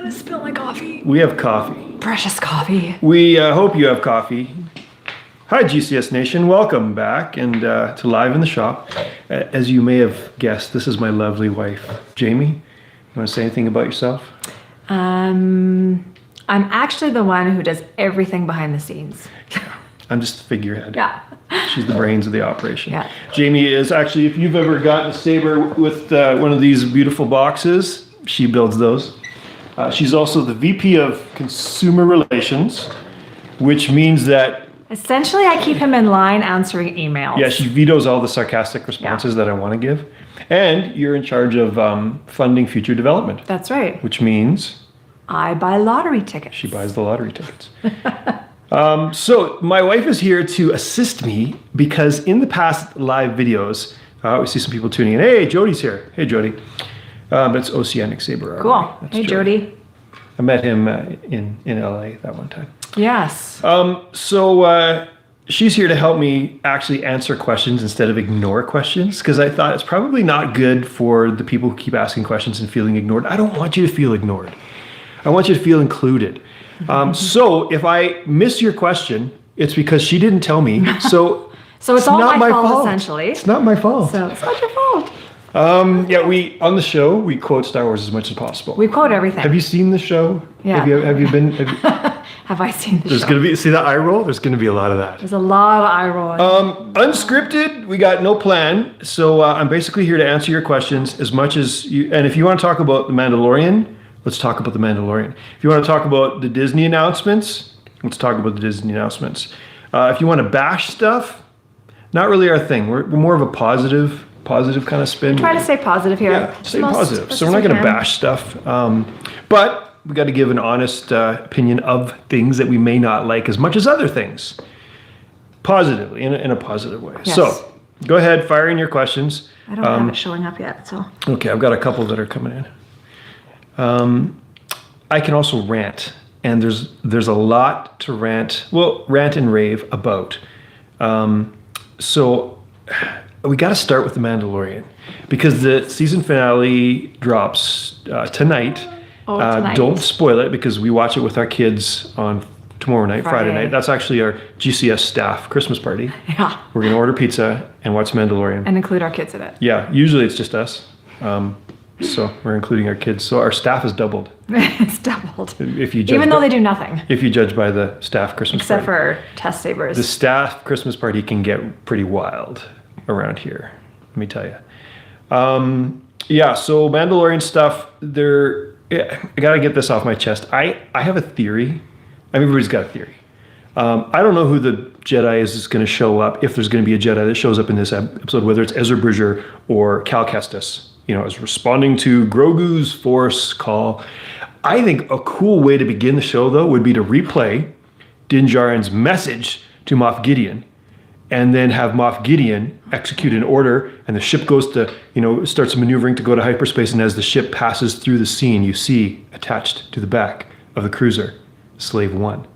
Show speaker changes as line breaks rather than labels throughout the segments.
want to spill my coffee.
We have coffee.
Precious coffee.
We hope you have coffee. Hi, GCS Nation. Welcome back and to Live in the Shop. As you may have guessed, this is my lovely wife, Jamie. You want to say anything about yourself?
I'm actually the one who does everything behind the scenes.
I'm just the figurehead.
Yeah.
She's the brains of the operation.
Yeah.
Jamie is actually, if you've ever gotten a saber with one of these beautiful boxes, she builds those. She's also the VP of Consumer Relations, which means that...
Essentially, I keep him in line answering emails.
Yeah, she vetoes all the sarcastic responses that I want to give. And you're in charge of funding future development.
That's right.
Which means...
I buy lottery tickets.
She buys the lottery tickets. So my wife is here to assist me because in the past live videos, we see some people tuning in. Hey, Jody's here. Hey, Jody. That's Oceanic Saber.
Cool.
That's
hey, Jody.
I met him in LA that one time.
Yes.
So she's here to help me actually answer questions instead of ignore questions, because I thought it's probably not good for the people who keep asking questions and feeling ignored. I don't want you to feel ignored. I want you to feel included. So if I miss your question, it's because she didn't tell me. So
it's all my fault, essentially.
It's not my fault.
So it's not your fault.
Yeah, on the show, we quote Star Wars as much as possible.
We quote everything.
Have you seen the show?
Yeah.
Have you been?
Have I seen the show?
There's going to be, see that eye roll? There's going to be a lot of that.
There's a lot of eye rolling.
Unscripted, we got no plan. So I'm basically here to answer your questions as much as you, and if you want to talk about The Mandalorian, let's talk about The Mandalorian. If you want to talk about the Disney announcements, let's talk about the Disney announcements. If you want to bash stuff, not really our thing. We're more of a positive kind of spin.
Try to stay positive here.
Yeah, stay positive. So we're not going to bash stuff. But we got to give an honest opinion of things that we may not like as much as other things. Positively, in a positive way.
Yes.
So go ahead, fire in your questions.
I don't have it showing up yet, so.
Okay, I've got a couple that are coming in. I can also rant, and there's a lot to rant and rave about. So we got to start with The Mandalorian because the season finale drops tonight.
Tonight.
Don't spoil it because we watch it with our kids on tomorrow night, Friday night. That's actually our GCS staff Christmas party.
Yeah.
We're going to order pizza and watch Mandalorian.
And include our kids in it.
Yeah, usually it's just us. So we're including our kids. So our staff is doubled.
It's doubled.
If you judge
Even though they do nothing.
If you judge by the staff Christmas
Except
party.
for test sabers.
The staff Christmas party can get pretty wild around here, let me tell you. Yeah, so Mandalorian stuff, I gotta get this off my chest. I have a theory. Everybody's got a theory. I don't know who the Jedi is going to show up, if there's going to be a Jedi that shows up in this episode, whether it's Ezra Bridger or Cal Kestis, as responding to Grogu's Force call. I think a cool way to begin the show, though, would be to replay Din Djarin's message to Moff Gideon, and then have Moff Gideon execute an order, and the ship goes to, starts maneuvering to go to hyperspace, and as the ship passes through the scene, you see attached to the back of the cruiser, Slave One.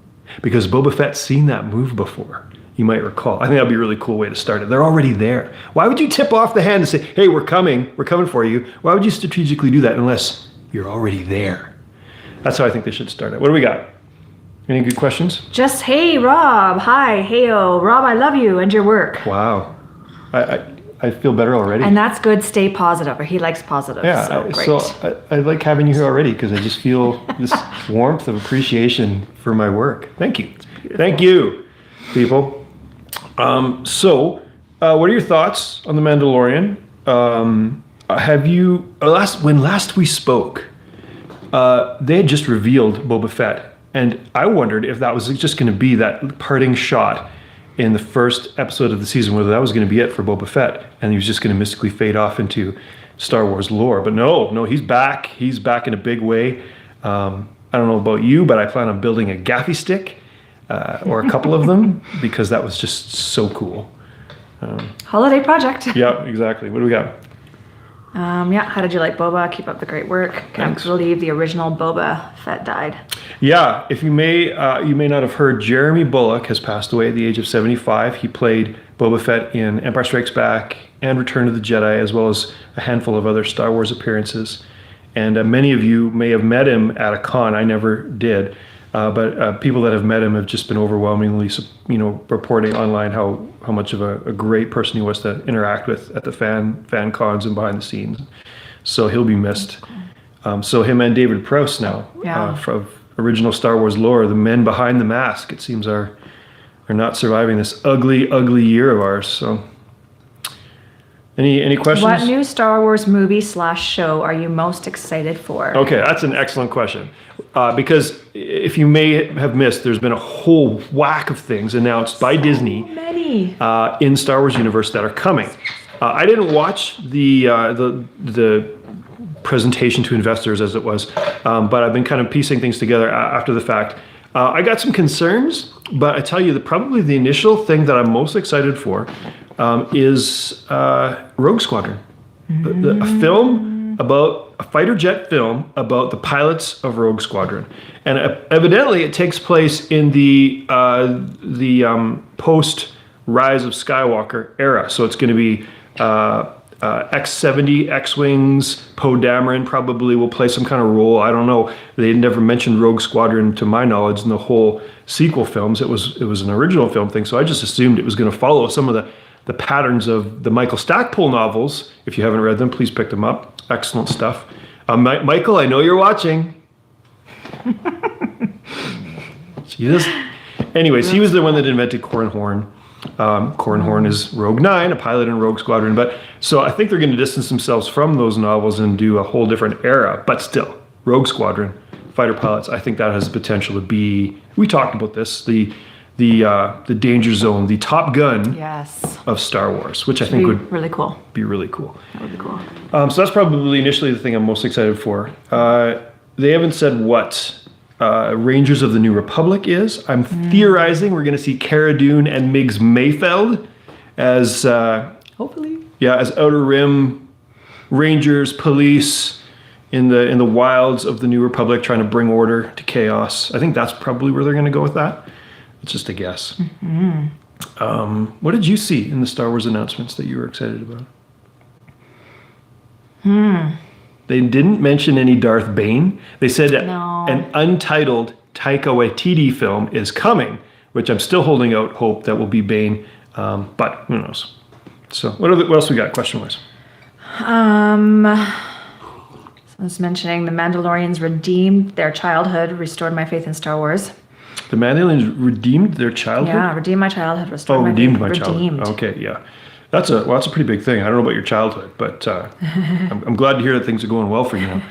Because Boba Fett's seen that move before, you might recall. I think that'd be a really cool way to start it. They're already there. Why would you tip off the hand and say, hey, we're coming for you? Why would you strategically do that unless you're already there? That's how I think they should start it. What do we got? Any good questions?
Just, hey, Rob. Hi, heyo. Rob, I love you and your work.
Wow. I feel better already.
And that's good. Stay positive. Or he likes positive.
Yeah,
so great.
So I like having you here already because I just feel this warmth of appreciation for my work. Thank you. Thank you, people. So what are your thoughts on The Mandalorian? When last we spoke, they had just revealed Boba Fett. And I wondered if that was just going to be that parting shot in the first episode of the season, whether that was going to be it for Boba Fett, and he was just going to mystically fade off into Star Wars lore. But no, he's back. He's back in a big way. I don't know about you, but I plan on building a gaffy stick or a couple of them because that was just so cool.
Holiday project.
Yeah, exactly. What do we got?
How did you like Boba? Keep up the great work. Can't believe the original Boba Fett died.
Yeah, if you may not have heard, Jeremy Bulloch has passed away at the age of 75. He played Boba Fett in Empire Strikes Back and Return of the Jedi, as well as a handful of other Star Wars appearances. And many of you may have met him at a con. I never did. But people that have met him have just been overwhelmingly, reporting online how much of a great person he was to interact with at the fan cons and behind the scenes. So he'll be missed. So him and David Prowse now, from original Star Wars lore, the men behind the mask, it seems, are not surviving this ugly, ugly year of ours. So, any questions?
What new Star Wars movie / show are you most excited for?
Okay, that's an excellent question. Because if you may have missed, there's been a whole whack of things announced by Disney
Many.
in Star Wars universe that are coming. I didn't watch the presentation to investors as it was, but I've been kind of piecing things together after the fact. I got some concerns, but I tell you that probably the initial thing that I'm most excited for is Rogue Squadron, a fighter jet film about the pilots of Rogue Squadron, and evidently it takes place in the post Rise of Skywalker era. So it's going to be X-70 X-wings. Poe Dameron probably will play some kind of role. I don't know. They never mentioned Rogue Squadron to my knowledge in the whole sequel films. It was an original film thing, so I just assumed it was going to follow some of the patterns of the Michael Stackpole novels. If you haven't read them, please pick them up. Excellent stuff. Michael, I know you're watching. Anyways, he was the one that invented Corran Horn. Corran Horn is Rogue 9, a pilot in Rogue Squadron. But so I think they're going to distance themselves from those novels and do a whole different era. But still, Rogue Squadron, fighter pilots, I think that has the potential to be, we talked about this, the danger zone, the Top Gun of Star Wars, which I think would
really cool.
Be really cool.
That would be cool.
So that's probably initially the thing I'm most excited for. They haven't said what Rangers of the New Republic is. I'm theorizing we're going to see Cara Dune and Migs Mayfeld as
hopefully,
as Outer Rim Rangers, police in the wilds of the New Republic, trying to bring order to chaos. I think that's probably where they're going to go with that. It's just a guess. What did you see in the Star Wars announcements that you were excited about? They didn't mention any Darth Bane. They said that an untitled Taika Waititi film is coming, which I'm still holding out hope that will be Bane, but who knows. So what else we got question-wise?
I was mentioning the Mandalorians redeemed their childhood, restored my faith in Star Wars.
The Mandalorians redeemed their childhood?
Yeah, redeemed my childhood, restored my faith.
Redeemed my childhood. Okay, yeah. That's a pretty big thing. I don't know about your childhood, but I'm glad to hear that things are going well for you now.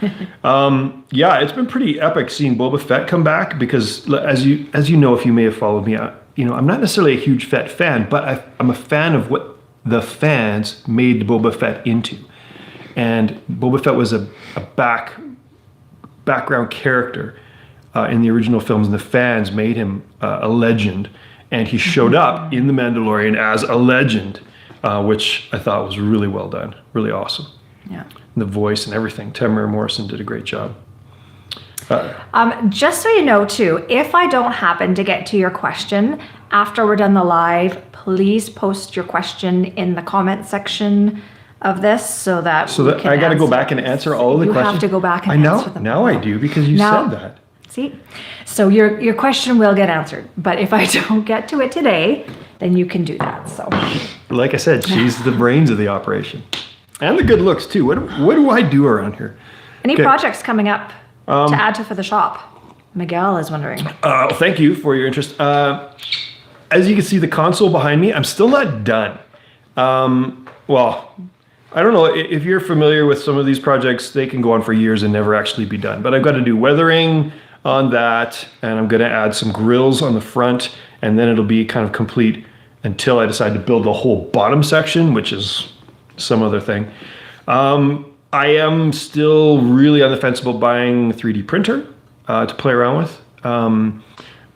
It's been pretty epic seeing Boba Fett come back because, as you know, if you may have followed me, I'm not necessarily a huge Fett fan, but I'm a fan of what the fans made Boba Fett into. And Boba Fett was a background character in the original films, and the fans made him a legend. And he showed up in The Mandalorian as a legend. Which I thought was really well done, really awesome. Yeah. And the voice and everything. Tamara Morrison did a great job.
Just so you know, too, if I don't happen to get to your question after we're done the live, please post your question in the comment section of this so that
I got to go back and answer all of the questions.
You have to go back and answer them.
Now I do because you said that.
See? So your question will get answered. But if I don't get to it today, then you can do that. So,
like I said, she's the brains of the operation, and the good looks too. What do I do around here?
Any projects coming up to add to for the shop? Miguel is wondering.
Thank you for your interest. As you can see, the console behind me, I'm still not done. Well, I don't know if you're familiar with some of these projects. They can go on for years and never actually be done. But I've got to do weathering on that, and I'm going to add some grills on the front. And then it'll be kind of complete until I decide to build the whole bottom section, which is some other thing. I am still really on the fence about buying a 3D printer to play around with.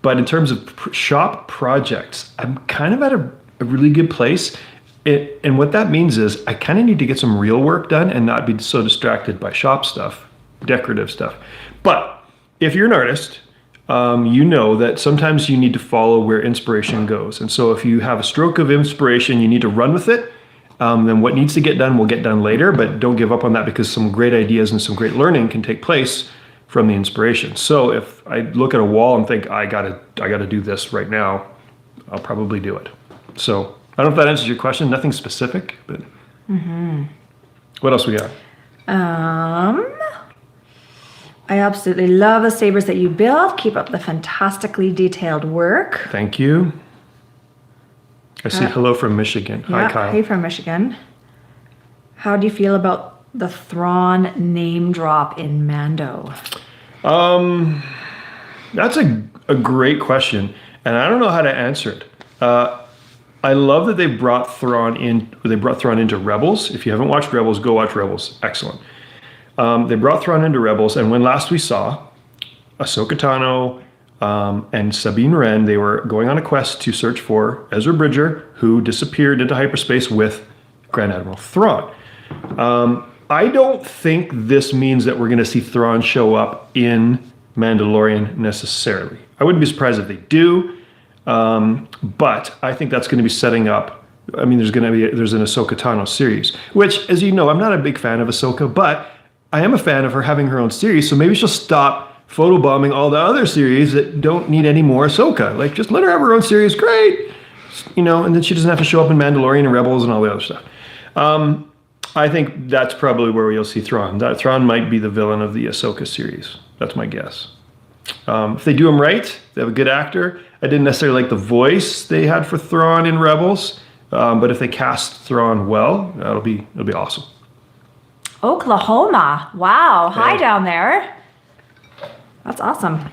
But in terms of shop projects, I'm kind of at a really good place. And what that means is I kind of need to get some real work done and not be so distracted by shop stuff, decorative stuff. But if you're an artist, you know that sometimes you need to follow where inspiration goes. And so if you have a stroke of inspiration, you need to run with it then what needs to get done will get done later, but don't give up on that because some great ideas and some great learning can take place from the inspiration. So if I look at a wall and think, I gotta do this right now, I'll probably do it. So I don't know if that answers your question. Nothing specific, but what else we got?
I absolutely love the sabers that you build. Keep up the fantastically detailed work.
Thank you. I see hello from Michigan.
Yeah,
Hi, Kyle.
hey from Michigan. How do you feel about the Thrawn name drop in Mando?
That's a great question, and I don't know how to answer it. I love that they brought Thrawn in. They brought Thrawn into Rebels. If you haven't watched Rebels, go watch Rebels. Excellent. They brought Thrawn into Rebels, and when last we saw Ahsoka Tano and Sabine Wren, they were going on a quest to search for Ezra Bridger, who disappeared into hyperspace with Grand Admiral Thrawn. I don't think this means that we're going to see Thrawn show up in Mandalorian necessarily. I wouldn't be surprised if they do, but I think that's going to be setting up. I mean, there's an Ahsoka Tano series, which, as you know, I'm not a big fan of Ahsoka, but I am a fan of her having her own series. So maybe she'll stop photobombing all the other series that don't need any more Ahsoka. Like, just let her have her own series, great, and then she doesn't have to show up in Mandalorian and Rebels and all the other stuff. I think that's probably where you'll see Thrawn. That Thrawn might be the villain of the Ahsoka series. That's my guess. If they do him right, they have a good actor. I didn't necessarily like the voice they had for Thrawn in Rebels, but if they cast Thrawn well, it'll be awesome.
Oklahoma. Wow. Hi
Hey.
down there. That's awesome.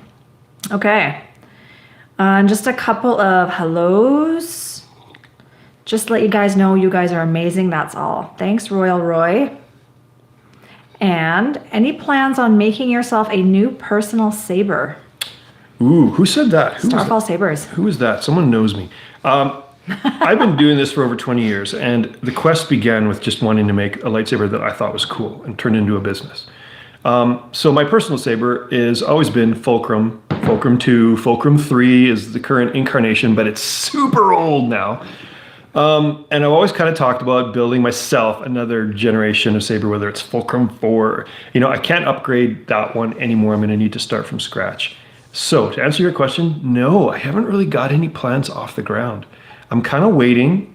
Okay. Just a couple of hellos. Just to let you guys know, you guys are amazing. That's all. Thanks, Royal Roy. And any plans on making yourself a new personal saber?
Ooh, who said that?
Starfall Sabers.
Who is that? Someone knows me. I've been doing this for over 20 years, and the quest began with just wanting to make a lightsaber that I thought was cool and turned into a business. So my personal saber has always been Fulcrum. Fulcrum 2, Fulcrum 3 is the current incarnation, but it's super old now. And I've always kind of talked about building myself another generation of saber, whether it's Fulcrum 4. I can't upgrade that one anymore. I'm going to need to start from scratch. So to answer your question, no, I haven't really got any plans off the ground. I'm kind of waiting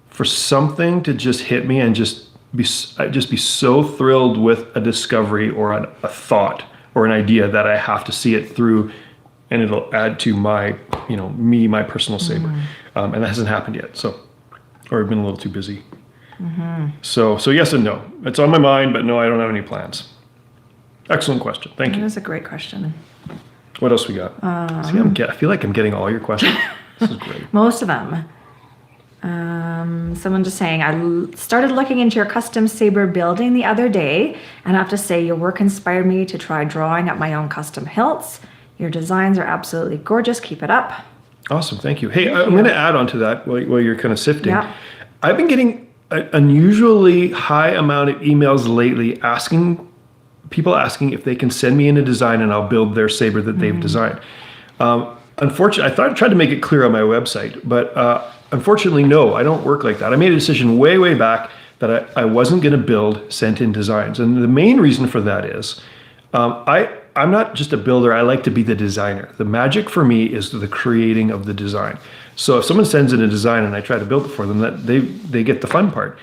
for something to just hit me and just be so thrilled with a discovery or a thought or an idea that I have to see it through, and it'll add to my, my personal saber. And that hasn't happened yet. Or I've been a little too busy. So yes and no. It's on my mind, but no, I don't have any plans. Excellent question. Thank you.
That is a great question.
What else we got? See, I feel like I'm getting all your questions. This is great.
Most of them. Someone just saying, I started looking into your custom saber building the other day, and I have to say your work inspired me to try drawing up my own custom hilts. Your designs are absolutely gorgeous. Keep it up.
Awesome. Thank you. Hey, I'm going to add on to that while you're kind of sifting.
Yeah.
I've been getting an unusually high amount of emails lately people asking if they can send me in a design and I'll build their saber that they've designed. Unfortunately, I tried to make it clear on my website, but unfortunately, no, I don't work like that. I made a decision way back that I wasn't going to build sent-in designs. And the main reason for that is I'm not just a builder. I like to be the designer. The magic for me is the creating of the design. So if someone sends in a design and I try to build it for them, that they get the fun part.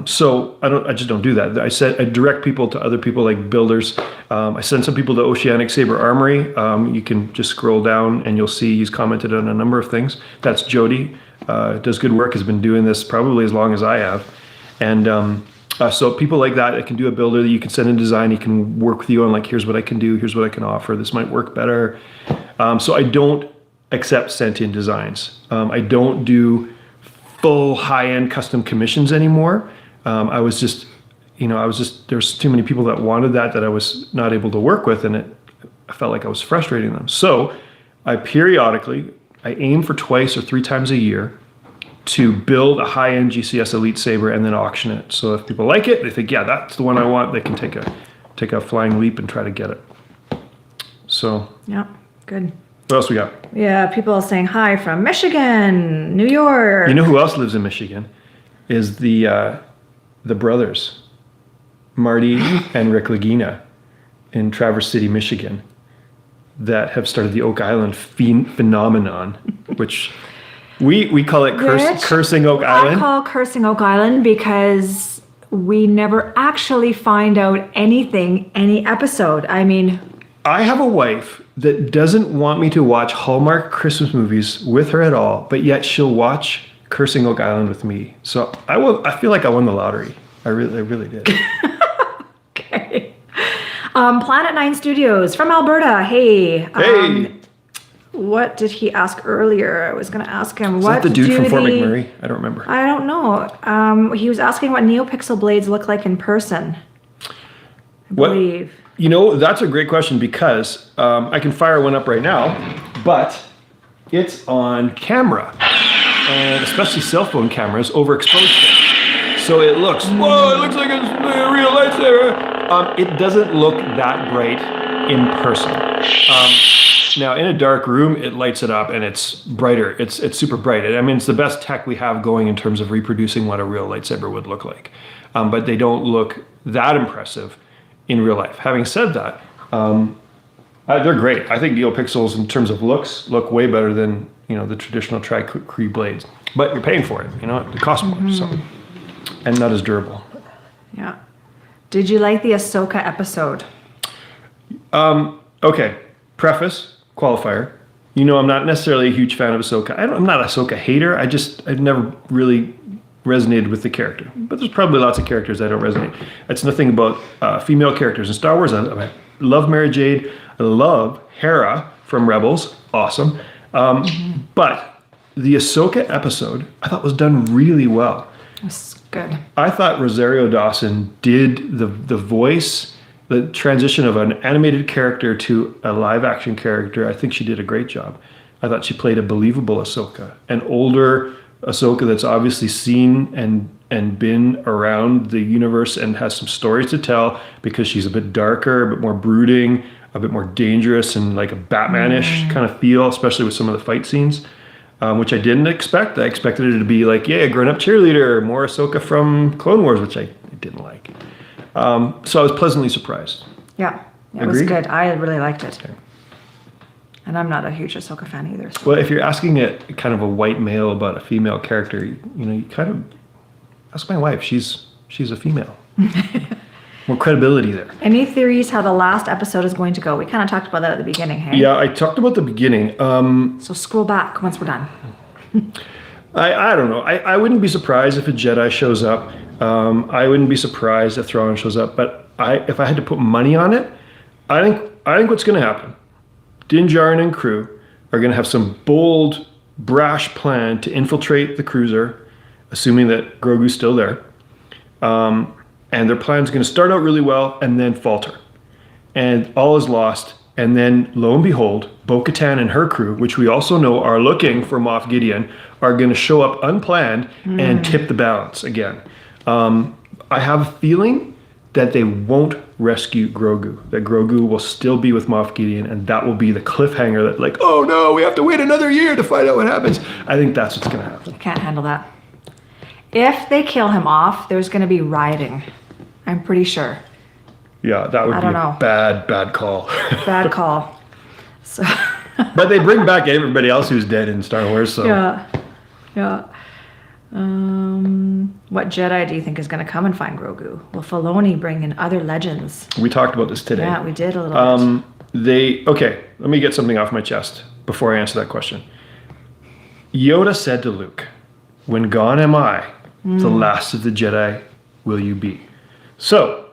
So I just don't do that. I direct people to other people like builders. I send some people to Oceanic Saber Armory. You can just scroll down and you'll see he's commented on a number of things. That's Jody. Does good work, has been doing this probably as long as I have. And so people like that can do a builder that you can send in design. He can work with you on like, here's what I can do. Here's what I can offer. This might work better. So I don't accept sent-in designs. I don't do full high-end custom commissions anymore. There's too many people that wanted that I was not able to work with, and I felt like I was frustrating them. So I aim for 2 or 3 times a year to build a high-end GCS Elite Saber and then auction it. So if people like it, they think, yeah, that's the one I want, they can take a flying leap and try to get it. So
Yeah, good.
what else we got?
Yeah, people saying hi from Michigan, New York.
You know who else lives in Michigan? is the brothers, Marty and Rick Lagina in Traverse City, Michigan, that have started the Oak Island phenomenon, which we call it Cursing Oak Island.
I call Cursing Oak Island because we never actually find out anything, any episode. I mean,
I have a wife that doesn't want me to watch Hallmark Christmas movies with her at all, but yet she'll watch Cursing Oak Island with me. So I feel like I won the lottery. I really did.
Okay. Planet 9 Studios from Alberta. Hey. What did he ask earlier? I was going to ask him.
Is that the dude from Fort McMurray? I don't remember.
I don't know. He was asking what Neopixel blades look like in person. I believe.
You know, that's a great question because I can fire one up right now, but it's on camera, and especially cell phone cameras overexposed. So it looks, whoa, it looks like it's a real lightsaber. It doesn't look that bright in person. Now, in a dark room, it lights it up and it's brighter. It's super bright. I mean, it's the best tech we have going in terms of reproducing what a real lightsaber would look like. But they don't look that impressive in real life. Having said that, they're great. I think Neopixels, in terms of looks, look way better than the traditional Tri-Cree blades. But you're paying for it. It costs more, so, and not as durable.
Yeah. Did you like the Ahsoka episode?
Okay. Preface, qualifier. I'm not necessarily a huge fan of Ahsoka. I'm not an Ahsoka hater. I've never really resonated with the character. But there's probably lots of characters I don't resonate. It's nothing about female characters in Star Wars. I love Mara Jade. I love Hera from Rebels. Awesome. But the Ahsoka episode I thought was done really well.
It's good.
I thought Rosario Dawson did the voice, the transition of an animated character to a live action character. I think she did a great job. I thought she played a believable Ahsoka, an older Ahsoka that's obviously seen and been around the universe and has some stories to tell because she's a bit darker, a bit more brooding, a bit more dangerous, and like a Batman-ish kind of feel, especially with some of the fight scenes, which I didn't expect. I expected it to be like, a grown-up cheerleader, more Ahsoka from Clone Wars, which I didn't like. So I was pleasantly surprised.
Yeah, it was good. I really liked it. Okay. And I'm not a huge Ahsoka fan either. So.
Well, if you're asking a kind of a white male about a female character, you kind of ask my wife. She's a female. More credibility there. Any
theories how the last episode is going to go? We kind of talked about that at the beginning, hey?
Yeah, I talked about the beginning.
So scroll back once we're done.
I don't know. I wouldn't be surprised if a Jedi shows up. I wouldn't be surprised if Thrawn shows up. But if I had to put money on it, I think what's going to happen, Din Djarin and crew are going to have some bold, brash plan to infiltrate the cruiser, assuming that Grogu's still there. And their plan is going to start out really well and then falter. And all is lost. And then, lo and behold, Bo-Katan and her crew, which we also know are looking for Moff Gideon, are going to show up unplanned and tip the balance again. I have a feeling that they won't rescue Grogu, that Grogu will still be with Moff Gideon, and that will be the cliffhanger that, like, oh no, we have to wait another year to find out what happens. I think that's what's going to happen.
Can't handle that. If they kill him off, there's going to be rioting. I'm pretty sure.
Yeah, that would be a bad call.
Bad call. So.
But they bring back everybody else who's dead in Star Wars, so.
Yeah. What Jedi do you think is going to come and find Grogu? Will Filoni bring in other legends?
We talked about this today.
Yeah, we did a little bit.
Okay, let me get something off my chest before I answer that question. Yoda said to Luke, "When gone am I, the last of the Jedi will you be?" So,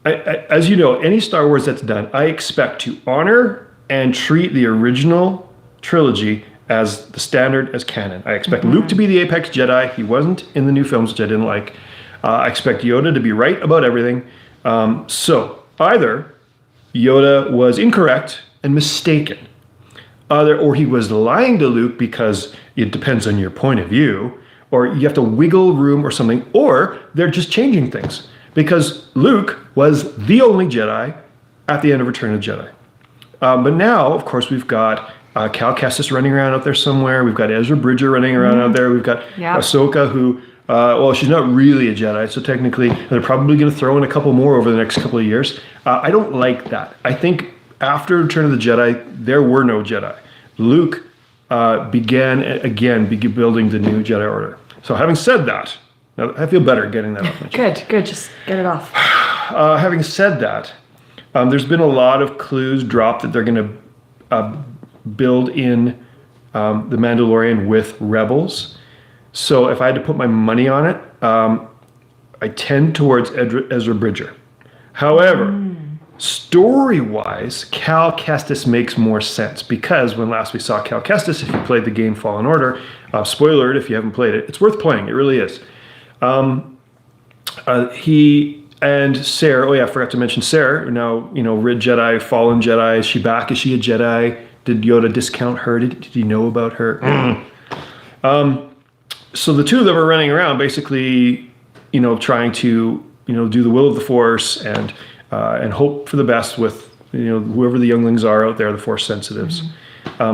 as you know, any Star Wars that's done, I expect to honor and treat the original trilogy as the standard, as canon. I expect Luke to be the apex Jedi. He wasn't in the new films, which I didn't like. I expect Yoda to be right about everything. So, either Yoda was incorrect and mistaken, or he was lying to Luke because it depends on your point of view, or you have to wiggle room or something, or they're just changing things. Because Luke was the only Jedi at the end of Return of the Jedi. But now, of course, we've got Cal Kestis running around out there somewhere. We've got Ezra Bridger running around out there. We've got Ahsoka, who Well, she's not really a Jedi, so technically they're probably going to throw in a couple more over the next couple of years. I don't like that. I think after Return of the Jedi, there were no Jedi. Luke began building the new Jedi Order. So having said that, now I feel better getting that off my chest.
Good. Just get it off.
Having said that, there's been a lot of clues dropped that they're going to build in the Mandalorian with Rebels. So if I had to put my money on it, I tend towards Ezra Bridger. However, story-wise, Cal Kestis makes more sense because when last we saw Cal Kestis, if you played the game Fallen Order, spoiler alert if you haven't played it, it's worth playing. It really is. He and Sarah, I forgot to mention Sarah, now, Rid Jedi, Fallen Jedi. Is she back? Is she a Jedi? Did Yoda discount her? Did he know about her? So the two of them are running around basically, trying to, do the will of the Force and hope for the best with, whoever the younglings are out there, the Force sensitives.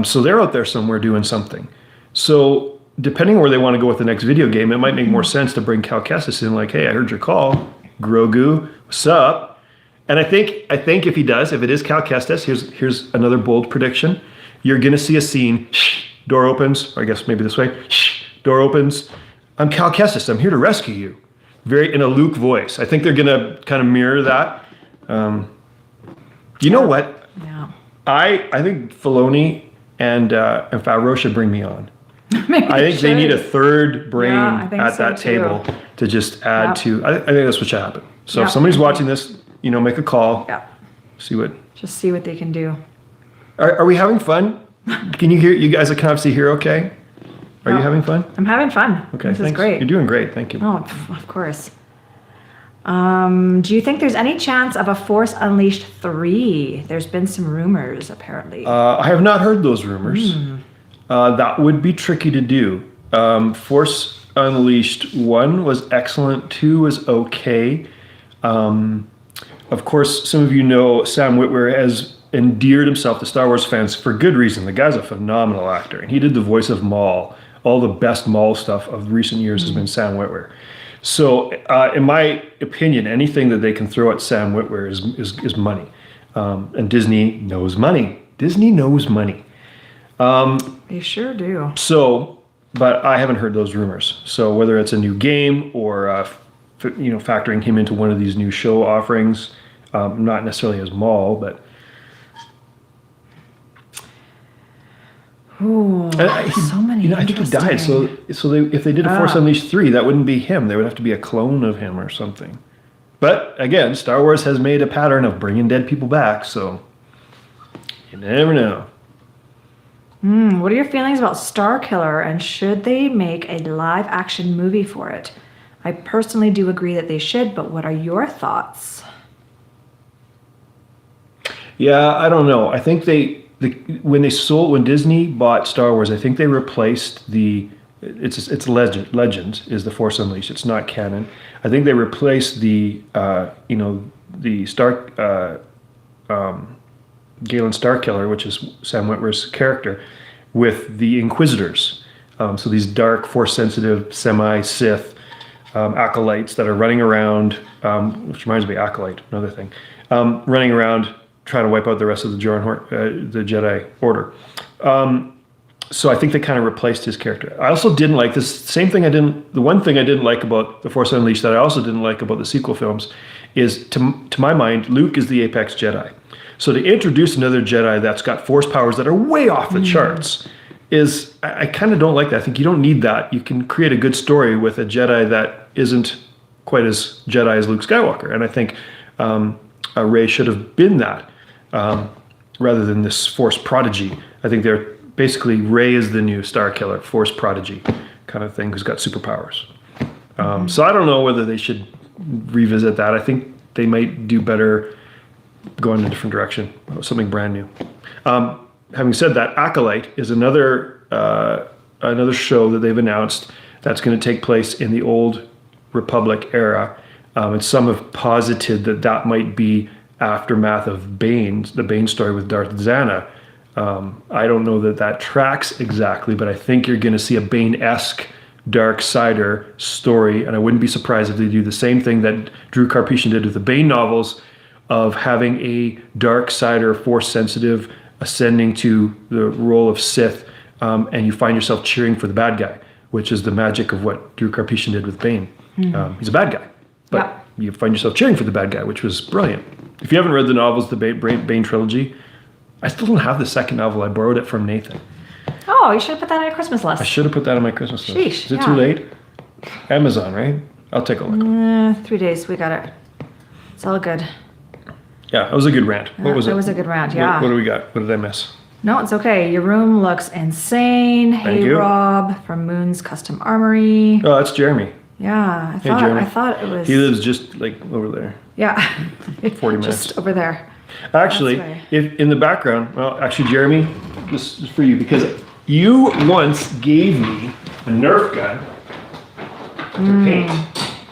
So they're out there somewhere doing something. So depending on where they want to go with the next video game, it might make more sense to bring Cal Kestis in like, hey, I heard your call. Grogu, what's up? And I think if he does, if it is Cal Kestis, here's another bold prediction. You're going to see a scene, door opens, or I guess maybe this way, door opens. I'm Cal Kestis. I'm here to rescue you. Very in a Luke voice. I think they're going to kind of mirror that. You know what?
Yeah.
I think Filoni and Favreau should bring me on. I think they need a third brain at that table to just add to. I think that's what should happen. So if somebody's watching this, make a call.
Yeah.
See what
they can do.
Are we having fun? Can you hear? You guys can obviously hear. Okay. Are you having fun?
I'm having fun.
Okay.
This
thanks.
is great.
You're doing great. Thank you.
Oh, of course. Do you think there's any chance of a Force Unleashed 3? There's been some rumors, apparently.
I have not heard those rumors. That would be tricky to do. Force Unleashed 1 was excellent. 2 was okay. Of course, some of you know Sam Witwer has endeared himself to Star Wars fans for good reason. The guy's a phenomenal actor. And he did the voice of Maul. All the best Maul stuff of recent years has been Sam Witwer. So, in my opinion, anything that they can throw at Sam Witwer is money. And Disney knows money. Disney knows money.
They sure do.
So, but I haven't heard those rumors. So whether it's a new game or, factoring him into one of these new show offerings, not necessarily as Maul, but.
Ooh, so many.
I think he died. So if they did a Force Unleashed 3, that wouldn't be him. There would have to be a clone of him or something. But again, Star Wars has made a pattern of bringing dead people back, so you never know.
What are your feelings about Starkiller, and should they make a live-action movie for it? I personally do agree that they should, but what are your thoughts?
Yeah, I don't know. I think when Disney bought Star Wars, I think they replaced it's Legends is the Force Unleashed. It's not canon. I think they replaced the Galen Starkiller, which is Sam Witwer's character, with the Inquisitors. So these dark, Force-sensitive, semi-Sith acolytes that are running around, which reminds me of Acolyte, another thing, running around trying to wipe out the rest of the Jedi Order. So I think they kind of replaced his character. I also didn't like this. The one thing I didn't like about The Force Unleashed that I also didn't like about the sequel films is, to my mind, Luke is the apex Jedi. So to introduce another Jedi that's got Force powers that are way off the charts I kind of don't like that. I think you don't need that. You can create a good story with a Jedi that isn't quite as Jedi as Luke Skywalker. And I think Rey should have been that rather than this Force prodigy. I think they're basically Rey is the new Star Killer, Force prodigy kind of thing who's got superpowers. So I don't know whether they should revisit that. I think they might do better going in a different direction, something brand new. Having said that, Acolyte is another show that they've announced that's going to take place in the Old Republic era. And some have posited that might be aftermath of the Bane story with Darth Zana. I don't know that tracks exactly, but I think you're going to see a Bane-esque dark sider story, and I wouldn't be surprised if they do the same thing that Drew Karpyshyn did with the Bane novels, of having a dark sider, force sensitive, ascending to the role of Sith, and you find yourself cheering for the bad guy, which is the magic of what Drew Karpyshyn did with Bane. He's a bad guy, but you find yourself cheering for the bad guy, which was brilliant. If you haven't read the novels, the Bane trilogy, I still don't have the second novel. I borrowed it from Nathan.
Oh, you should have put that on your Christmas list.
I should have put that on my Christmas list.
Sheesh,
Is it too late? Amazon, right? I'll take a look.
3 days, we got it. It's all good.
Yeah, that was a good rant. What was it?
That was a good rant, yeah.
What do we got? What did I miss?
No, it's okay. Your room looks insane.
Thank
Hey,
you.
Rob from Moon's Custom Armory.
Oh, that's Jeremy.
Yeah,
Jeremy.
I thought it was.
He lives just like over there.
Yeah.
40 minutes.
Just over there.
Actually,
That's right.
if in the background, well, actually, Jeremy, this is for you because you once gave me a Nerf gun to paint.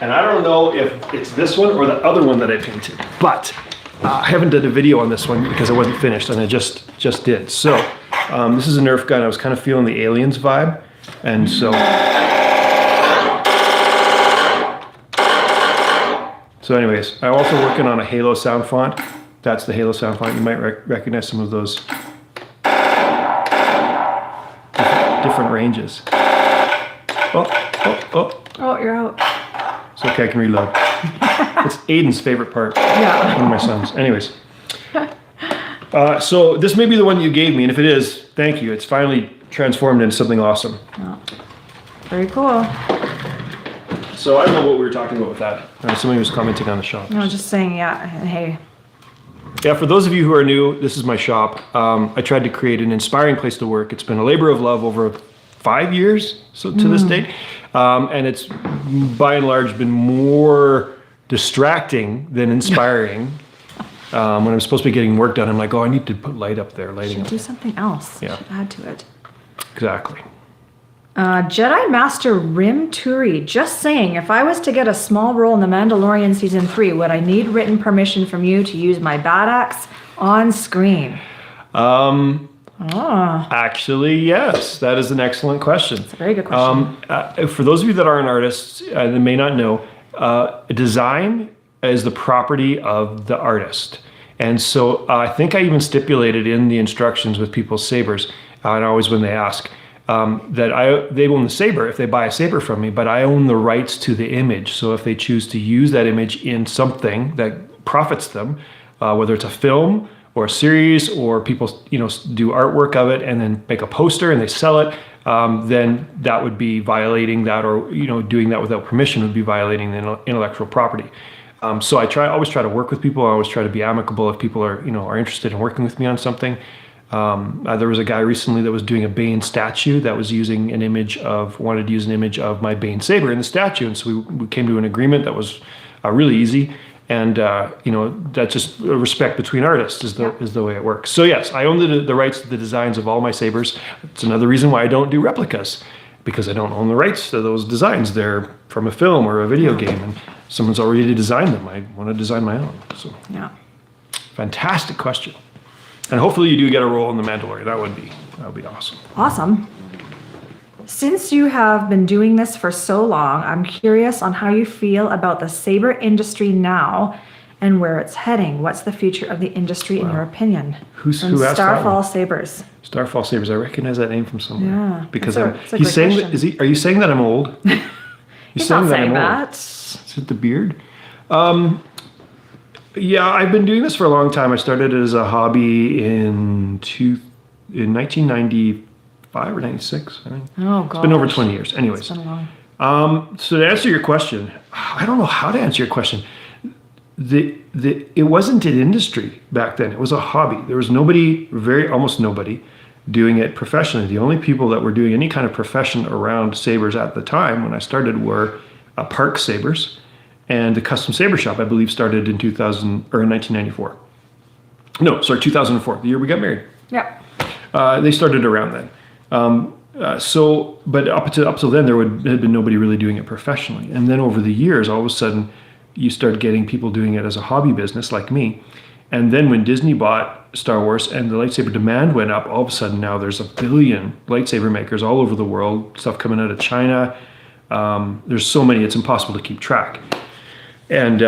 And I don't know if it's this one or the other one that I painted, but I haven't done a video on this one because I wasn't finished, and I just did. So this is a Nerf gun. I was kind of feeling the Aliens vibe, and so anyways, I'm also working on a Halo sound font. That's the Halo sound font. You might recognize some of those different ranges.
Oh, you're out.
It's okay, I can reload. It's Aiden's favorite part.
Yeah.
One of my sons. Anyways. So this may be the one you gave me, and if it is, thank you. It's finally transformed into something awesome.
Oh, very cool.
So I don't know what we were talking about with that. Somebody was commenting on the shop.
No, just saying, yeah. Hey.
Yeah, for those of you who are new, this is my shop. I tried to create an inspiring place to work. It's been a labor of love over 5 years to this date. And it's by and large been more distracting than inspiring. When I'm supposed to be getting work done, I'm like, oh, I need to put light up there, lighting
Should
up.
do something else.
Yeah.
Should add to it.
Exactly.
Jedi Master Rim Turi, just saying, if I was to get a small role in The Mandalorian Season 3, would I need written permission from you to use my bad axe on screen?
Actually, yes. That is an excellent question.
It's a very good question.
For those of you that aren't artists and may not know, design is the property of the artist. And so I think I even stipulated in the instructions with people's sabers, and always when they ask, that they own the saber if they buy a saber from me, but I own the rights to the image. So if they choose to use that image in something that profits them, whether it's a film or a series, or people do artwork of it and then make a poster and they sell it, then that would be violating that, or doing that without permission would be violating the intellectual property. So I always try to work with people. I always try to be amicable if people are interested in working with me on something. There was a guy recently that was doing a Bane statue that was using wanted to use an image of my Bane saber in the statue, and so we came to an agreement that was really easy. And that's just respect between artists is the way it works. So yes, I own the rights to the designs of all my sabers. It's another reason why I don't do replicas, because I don't own the rights to those designs. They're from a film or a video game, and someone's already designed them. I want to design my own. So
Yeah.
fantastic question. And hopefully you do get a role in The Mandalorian. That would be awesome.
Awesome. Since you have been doing this for so long, I'm curious on how you feel about the saber industry now and where it's heading. What's the future of the industry in your opinion?
Who asked that
Starfall
one?
Sabers.
Starfall Sabers. I recognize that name from somewhere.
Yeah,
Because
it's a
he's
good
saying
question.
that, are you saying that I'm old?
He's not saying
old.
that.
Is it the beard? Yeah, I've been doing this for a long time. I started it as a hobby in 1995 or 96, I think.
Oh, God.
It's been over 20 years. Anyways.
It's been a long.
So to answer your question, I don't know how to answer your question. It wasn't an industry back then. It was a hobby. There was almost nobody doing it professionally. The only people that were doing any kind of profession around sabers at the time when I started were Park Sabers. And the custom saber shop, I believe, started in 1994. No, sorry, 2004, the year we got married.
Yeah.
They started around then. But up till then, there had been nobody really doing it professionally. And then over the years, all of a sudden, you start getting people doing it as a hobby business like me. And then when Disney bought Star Wars and the lightsaber demand went up, all of a sudden now there's 1 billion lightsaber makers all over the world, stuff coming out of China, There's so many, it's impossible to keep track. And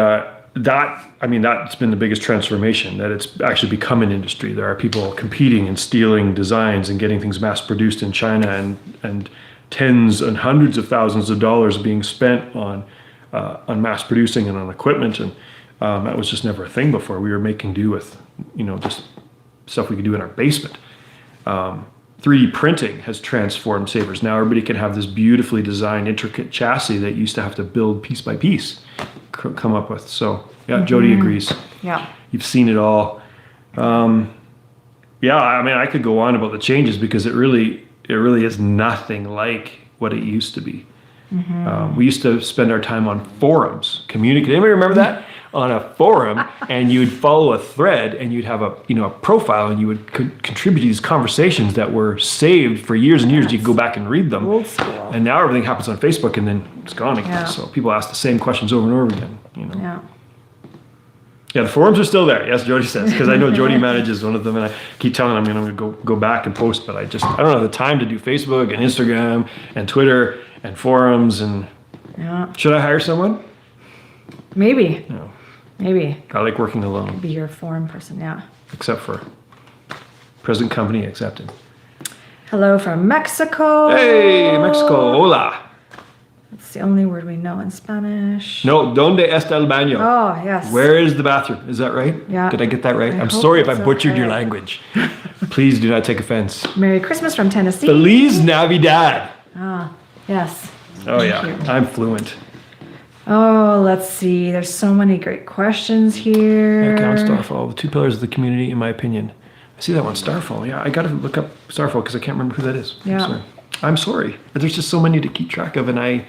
that's been the biggest transformation, that it's actually become an industry. There are people competing and stealing designs and getting things mass produced in China, and tens and hundreds of thousands of dollars being spent on mass producing and on equipment. And that was just never a thing before. We were making do with, just stuff we could do in our basement. 3D printing has transformed sabers. Now everybody can have this beautifully designed, intricate chassis that you used to have to build piece by piece, come up with. So yeah, Jody agrees.
Yeah.
You've seen it all. I could go on about the changes, because it really is nothing like what it used to be. We used to spend our time on forums, communicating. Anybody remember that? On a forum, and you'd follow a thread, and you'd have a profile, and you would contribute to these conversations that were saved for years and years. Yes. You could go back and read them.
Old school.
And now everything happens on Facebook, and then it's gone again. Yeah. So people ask the same questions over and over again.
Yeah.
Yeah, the forums are still there. Yes, Jody says, because I know Jody manages one of them, and I keep telling him I'm going to go back and post, but I don't have the time to do Facebook and Instagram and Twitter and forums. And should I hire someone?
Maybe.
No.
Maybe.
I like working alone.
Be your forum person, yeah.
Except for present company accepted.
Hello from Mexico.
Hey, Mexico. Hola.
It's the only word we know in Spanish.
No, ¿dónde está el baño?
Oh, yes.
Where is the bathroom? Is that right?
Yeah.
Did I get that right?
I'm
sorry if I butchered your language. Please do not take offense.
Merry Christmas from Tennessee.
Feliz Navidad.
Ah, yes.
Oh, yeah. I'm fluent.
Oh, let's see. There's so many great questions here.
Count Starfall, the two pillars of the community, in my opinion. I see that one, Starfall. Yeah, I got to look up Starfall because I can't remember who that is.
Yeah.
I'm sorry. There's just so many to keep track of, and I'm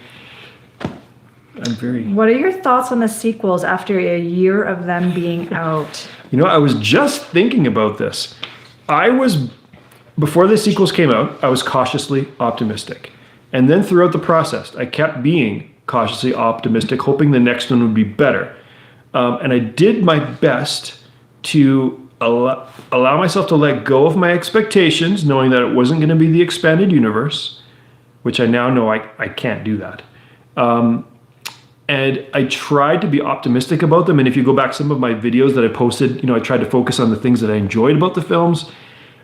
very...
What are your thoughts on the sequels after a year of them being out?
I was just thinking about this. Before the sequels came out, I was cautiously optimistic. And then throughout the process, I kept being cautiously optimistic, hoping the next one would be better. And I did my best to allow myself to let go of my expectations, knowing that it wasn't going to be the expanded universe, which I now know I can't do that. And I tried to be optimistic about them. And if you go back some of my videos that I posted, I tried to focus on the things that I enjoyed about the films.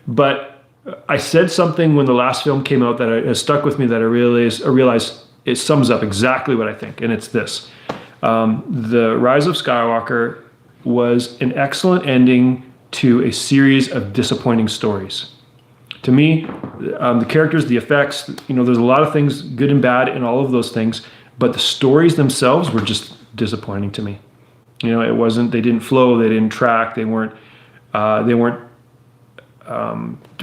But I said something when the last film came out that has stuck with me, that I realized it sums up exactly what I think, and it's this. The Rise of Skywalker was an excellent ending to a series of disappointing stories. To me, the characters, the effects, there's a lot of things, good and bad, in all of those things, but the stories themselves were just disappointing to me. They didn't flow, they didn't track, they weren't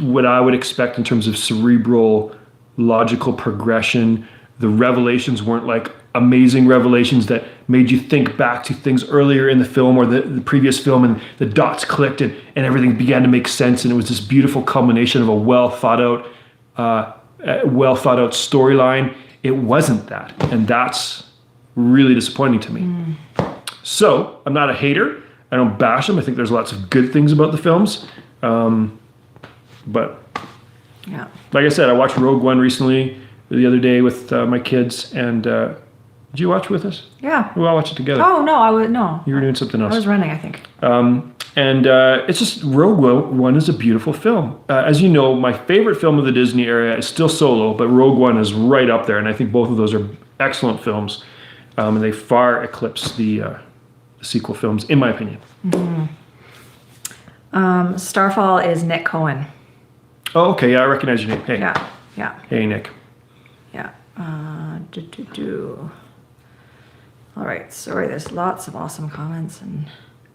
what I would expect in terms of cerebral, logical progression. The revelations weren't like amazing revelations that made you think back to things earlier in the film or the previous film, and the dots clicked and everything began to make sense, and it was this beautiful culmination of a well thought out storyline. It wasn't that, and that's really disappointing to me. So I'm not a hater. I don't bash them. I think there's lots of good things about the films, but
yeah,
like I said, I watched Rogue One recently, the other day with my kids, and did you watch with us?
Yeah.
We all watched it together.
Oh, no, no.
You were doing something else.
I was running, I think.
And it's just, Rogue One is a beautiful film. As you know, my favorite film of the Disney era is still Solo, but Rogue One is right up there, and I think both of those are excellent films, and they far eclipse the sequel films, in my opinion.
Starfall is Nick Cohen.
Oh, okay, yeah, I recognize your name. Hey.
Yeah.
Hey, Nick.
Yeah. All right. Sorry, there's lots of awesome comments.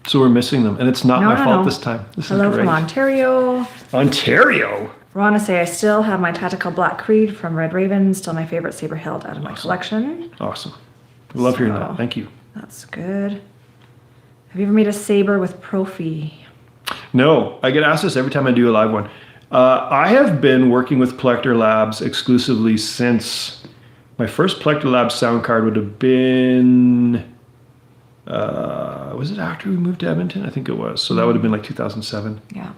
So we're missing them, and it's not my fault this time.
Hello from Ontario.
Ontario?
I want to say I still have my Tactical Black Creed from Red Raven, still my favorite saber hilt out of my collection.
Awesome. Love hearing that. Thank you.
That's good. Have you ever made a saber with Profi?
No, I get asked this every time I do a live one. I have been working with Plector Labs exclusively since my first Plector Labs sound card would have been, was it after we moved to Edmonton? I think it was. So that would have been like 2007.
Yeah.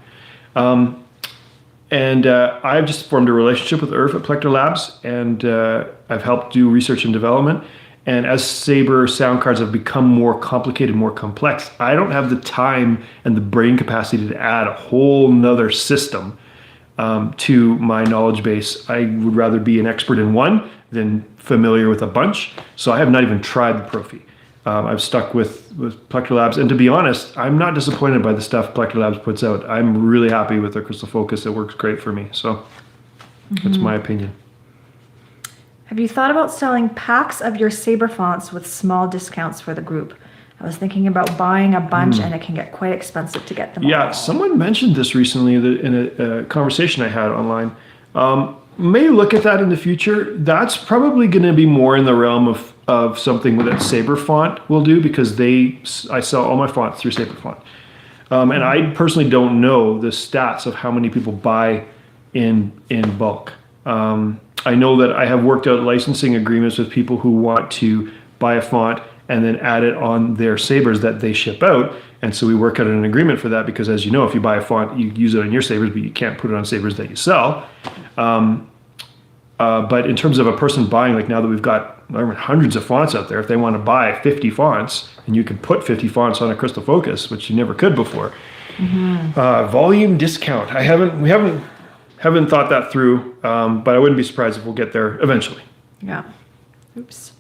And I've just formed a relationship with Irv at Plector Labs, and I've helped do research and development. And as Saber sound cards have become more complicated, more complex, I don't have the time and the brain capacity to add a whole nother system to my knowledge base. I would rather be an expert in one than familiar with a bunch. So I have not even tried the Profi. I've stuck with Plector Labs, and to be honest, I'm not disappointed by the stuff Plector Labs puts out. I'm really happy with their crystal focus. It works great for me. So that's my opinion.
Have you thought about selling packs of your Saber fonts with small discounts for the group? I was thinking about buying a bunch, and it can get quite expensive to get them
Yeah,
all.
someone mentioned this recently in a conversation I had online. May look at that in the future. That's probably going to be more in the realm of something that Saber Font will do, because I sell all my fonts through Saber Font. And I personally don't know the stats of how many people buy in bulk. I know that I have worked out licensing agreements with people who want to buy a font and then add it on their Sabers that they ship out. And so we work out an agreement for that, because as you know, if you buy a font, you use it on your Sabers, but you can't put it on Sabers that you sell. But in terms of a person buying, like now that we've got hundreds of fonts out there, if they want to buy 50 fonts, and you can put 50 fonts on a crystal focus, which you never could before. Volume discount. We haven't thought that through, but I wouldn't be surprised if we'll get there eventually.
Yeah. Oops.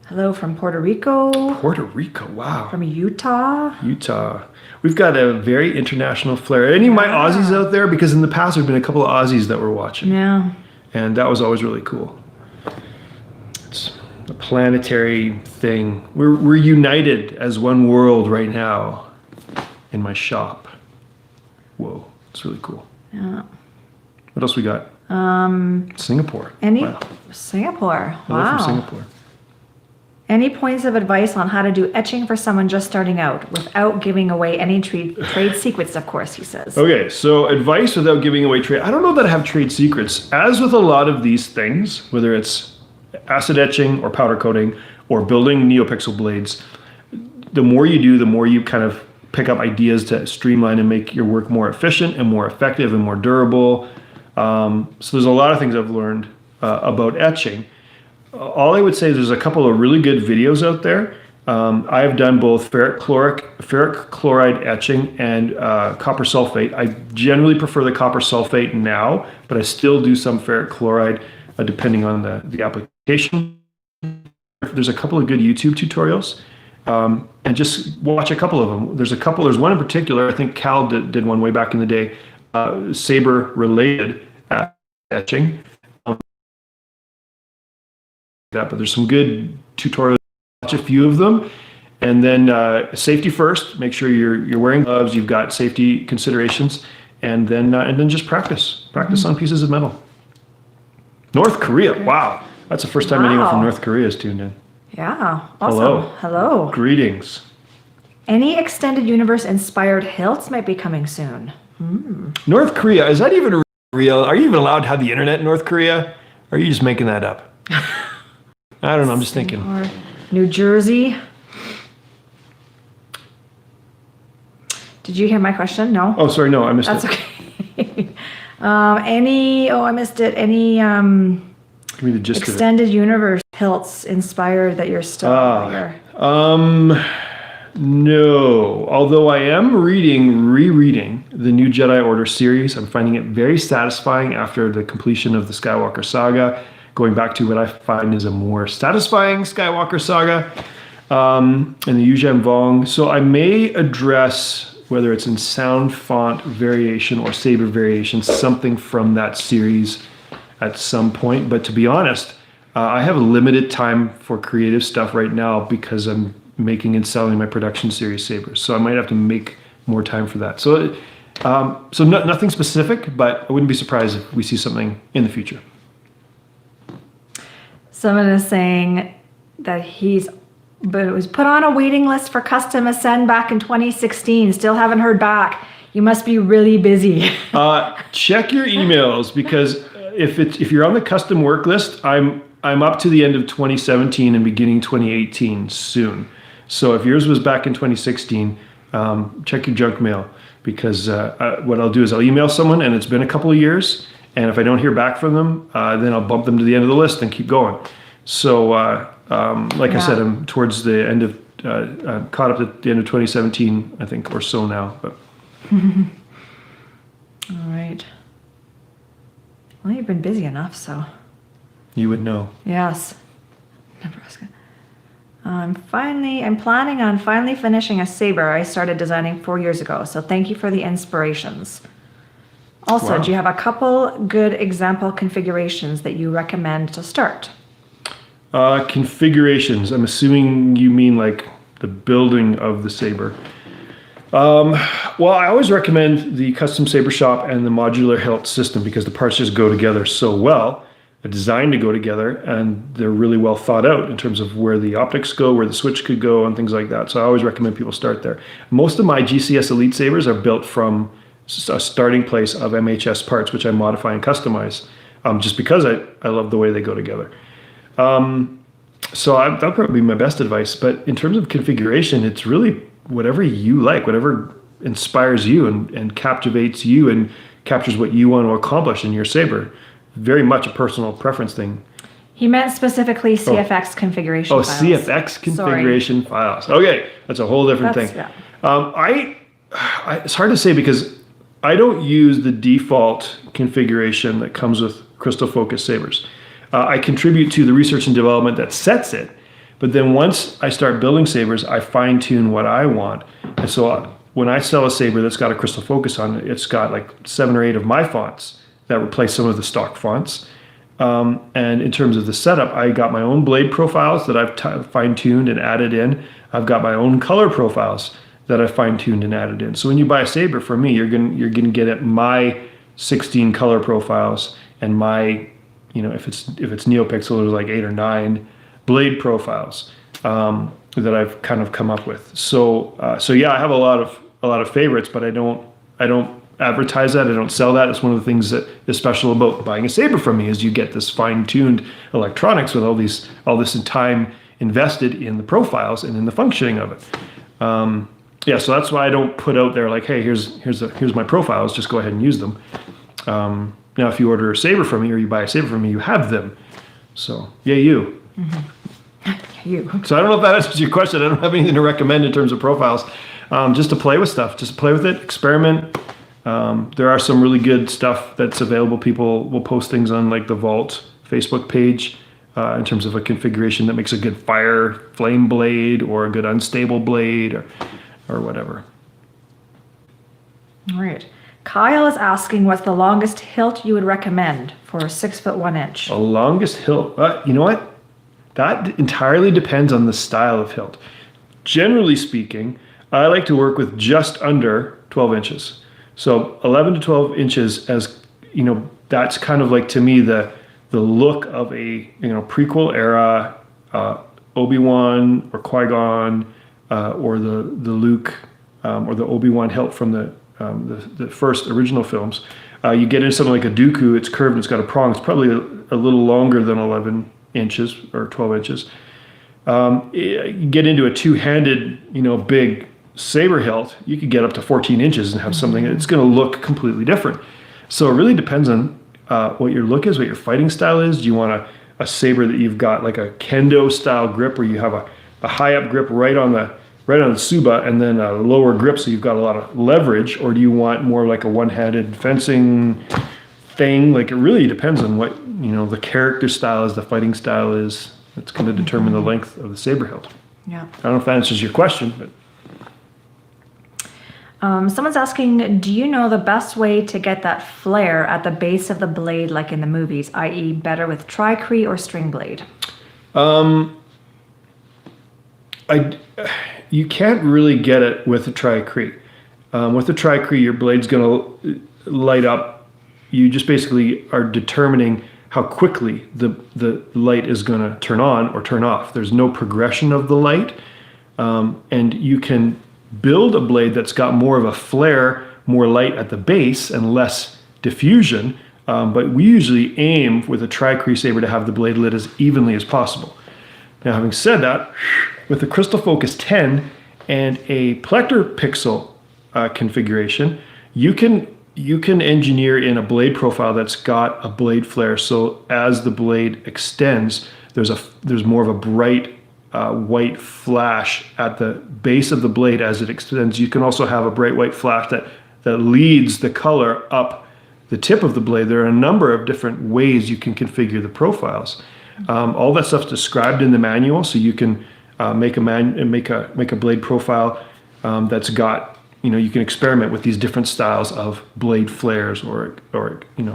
Hello from Puerto Rico.
Puerto Rico, wow.
From Utah.
We've got a very international flair. Any of my Aussies out there? Because in the past, there have been a couple of Aussies that were watching.
Yeah.
And that was always really cool. It's a planetary thing. We're united as one world right now in my shop. Whoa, it's really cool.
Yeah.
What else we got? Singapore.
Singapore.
Hello
Wow.
from Singapore.
Any points of advice on how to do etching for someone just starting out without giving away any trade secrets, of course, he says.
Okay, so advice without giving away trade. I don't know that I have trade secrets. As with a lot of these things, whether it's acid etching or powder coating or building Neopixel blades, the more you do, the more you kind of pick up ideas to streamline and make your work more efficient and more effective and more durable. So there's a lot of things I've learned about etching. All I would say is there's a couple of really good videos out there. I have done both ferric chloride etching and copper sulfate. I generally prefer the copper sulfate now, but I still do some ferric chloride depending on the application. There's a couple of good YouTube tutorials, and just watch a couple of them. There's one in particular, I think Cal did one way back in the day, Saber related etching. But there's some good tutorials. Watch a few of them, and then safety first. Make sure you're wearing gloves. You've got safety considerations, and then just practice on pieces of metal. North Korea. Wow, that's the first time anyone from North Korea is tuned in.
Yeah. Awesome. Hello.
Greetings.
Any extended universe inspired hilts might be coming soon.
North Korea, is that even real? Are you even allowed to have the internet in North Korea? Or are you just making that up? I don't know, I'm just thinking.
Or New Jersey. Did you hear my question? No?
Oh, sorry, no, I missed
That's
it.
okay. I missed it. Any
Give me the gist
extended universe hilts inspired that you're still
No, although I am rereading the new Jedi Order series. I'm finding it very satisfying after the completion of the Skywalker saga, going back to what I find is a more satisfying Skywalker saga, and the Yuzhan Vong. So I may address, whether it's in sound font variation or saber variation, something from that series at some point. But to be honest, I have limited time for creative stuff right now because I'm making and selling my production series sabers. So I might have to make more time for that. So, nothing specific, but I wouldn't be surprised if we see something in the future.
Someone is saying that but it was put on a waiting list for custom Ascend back in 2016. Still haven't heard back. You must be really busy.
Check your emails, because if you're on the custom work list, I'm up to the end of 2017 and beginning 2018 soon. So if yours was back in 2016, check your junk mail. because what I'll do is I'll email someone and it's been a couple of years, and if I don't hear back from them, then I'll bump them to the end of the list and keep going. So like I said, I'm towards the end of caught up at the end of 2017, I think, or so now. But
all right. Well, you've been busy enough, so.
you would know.
Yes. Nebraska. I'm planning on finally finishing a saber I started designing 4 years ago, so thank you for the inspirations. Also,
Wow.
do you have a couple good example configurations that you recommend to start?
Configurations. I'm assuming you mean like the building of the saber. Well, I always recommend the custom saber shop and the modular hilt system because the parts just go together so well. They're designed to go together, and they're really well thought out in terms of where the optics go, where the switch could go, and things like that. So I always recommend people start there. Most of my GCS Elite sabers are built from a starting place of MHS parts, which I modify and customize, just because I love the way they go together. So that'll probably be my best advice. But in terms of configuration, it's really whatever you like, whatever inspires you and captivates you and captures what you want to accomplish in your saber. Very much a personal preference thing.
He meant specifically CFX configuration files.
CFX configuration files. Okay, that's a whole different thing.
Yeah.
It's hard to say because I don't use the default configuration that comes with crystal focus sabers. I contribute to the research and development that sets it, but then once I start building sabers, I fine tune what I want. And so when I sell a saber that's got a crystal focus on it, it's got like 7 or 8 of my fonts that replace some of the stock fonts. And in terms of the setup, I got my own blade profiles that I've fine-tuned and added in. I've got my own color profiles that I've fine-tuned and added in. So when you buy a saber from me, you're gonna get at my 16 color profiles and my, if it's Neopixel, there's like 8 or 9 blade profiles that I've kind of come up with. So yeah, I have a lot of favorites, but I don't advertise that. I don't sell that. It's one of the things that is special about buying a saber from me is you get this fine-tuned electronics with all this time invested in the profiles and in the functioning of it. Yeah, so that's why I don't put out there like, hey, here's my profiles. Just go ahead and use them. Now, if you order a saber from me or you buy a saber from me, you have them. So yeah, you.
Mm-hmm. You.
So I don't know if that answers your question. I don't have anything to recommend in terms of profiles. Just to play with stuff. Just play with it. Experiment. There are some really good stuff that's available. People will post things on like the Vault Facebook page in terms of a configuration that makes a good flame blade or a good unstable blade or whatever.
All right. Kyle is asking what's the longest hilt you would recommend for a 6'1".
A longest hilt. You know what? That entirely depends on the style of hilt. Generally speaking, I like to work with just under 12 inches. So 11 to 12 inches, as that's kind of like to me the look of a prequel era Obi-Wan or Qui-Gon or the Luke or the Obi-Wan hilt from the first original films. You get into something like a Dooku, it's curved and it's got a prong. It's probably a little longer than 11 inches or 12 inches. You get into a two-handed, big saber hilt, you could get up to 14 inches and have something that's going to look completely different. So it really depends on what your look is, what your fighting style is. Do you want a saber that you've got like a kendo style grip where you have a high up grip right on the tsuba and then a lower grip so you've got a lot of leverage, or do you want more like a one-handed fencing thing? Like it really depends on what the character style is, the fighting style is. It's going to determine the length of the saber hilt.
Yeah.
I don't know if that answers your question, but
someone's asking, do you know the best way to get that flare at the base of the blade like in the movies, i.e. better with tricrete or string blade?
You can't really get it with a tricrete. With a tricrete, your blade's going to light up. You just basically are determining how quickly the light is going to turn on or turn off. There's no progression of the light. And you can build a blade that's got more of a flare, more light at the base and less diffusion. But we usually aim with a tricrete saber to have the blade lit as evenly as possible. Now, having said that, with the Crystal Focus 10 and a Plector Pixel configuration, you can engineer in a blade profile that's got a blade flare. So as the blade extends, there's more of a bright white flash at the base of the blade as it extends. You can also have a bright white flash that leads the color up the tip of the blade. There are a number of different ways you can configure the profiles. All that stuff's described in the manual, so you can make a blade profile that's got, you can experiment with these different styles of blade flares or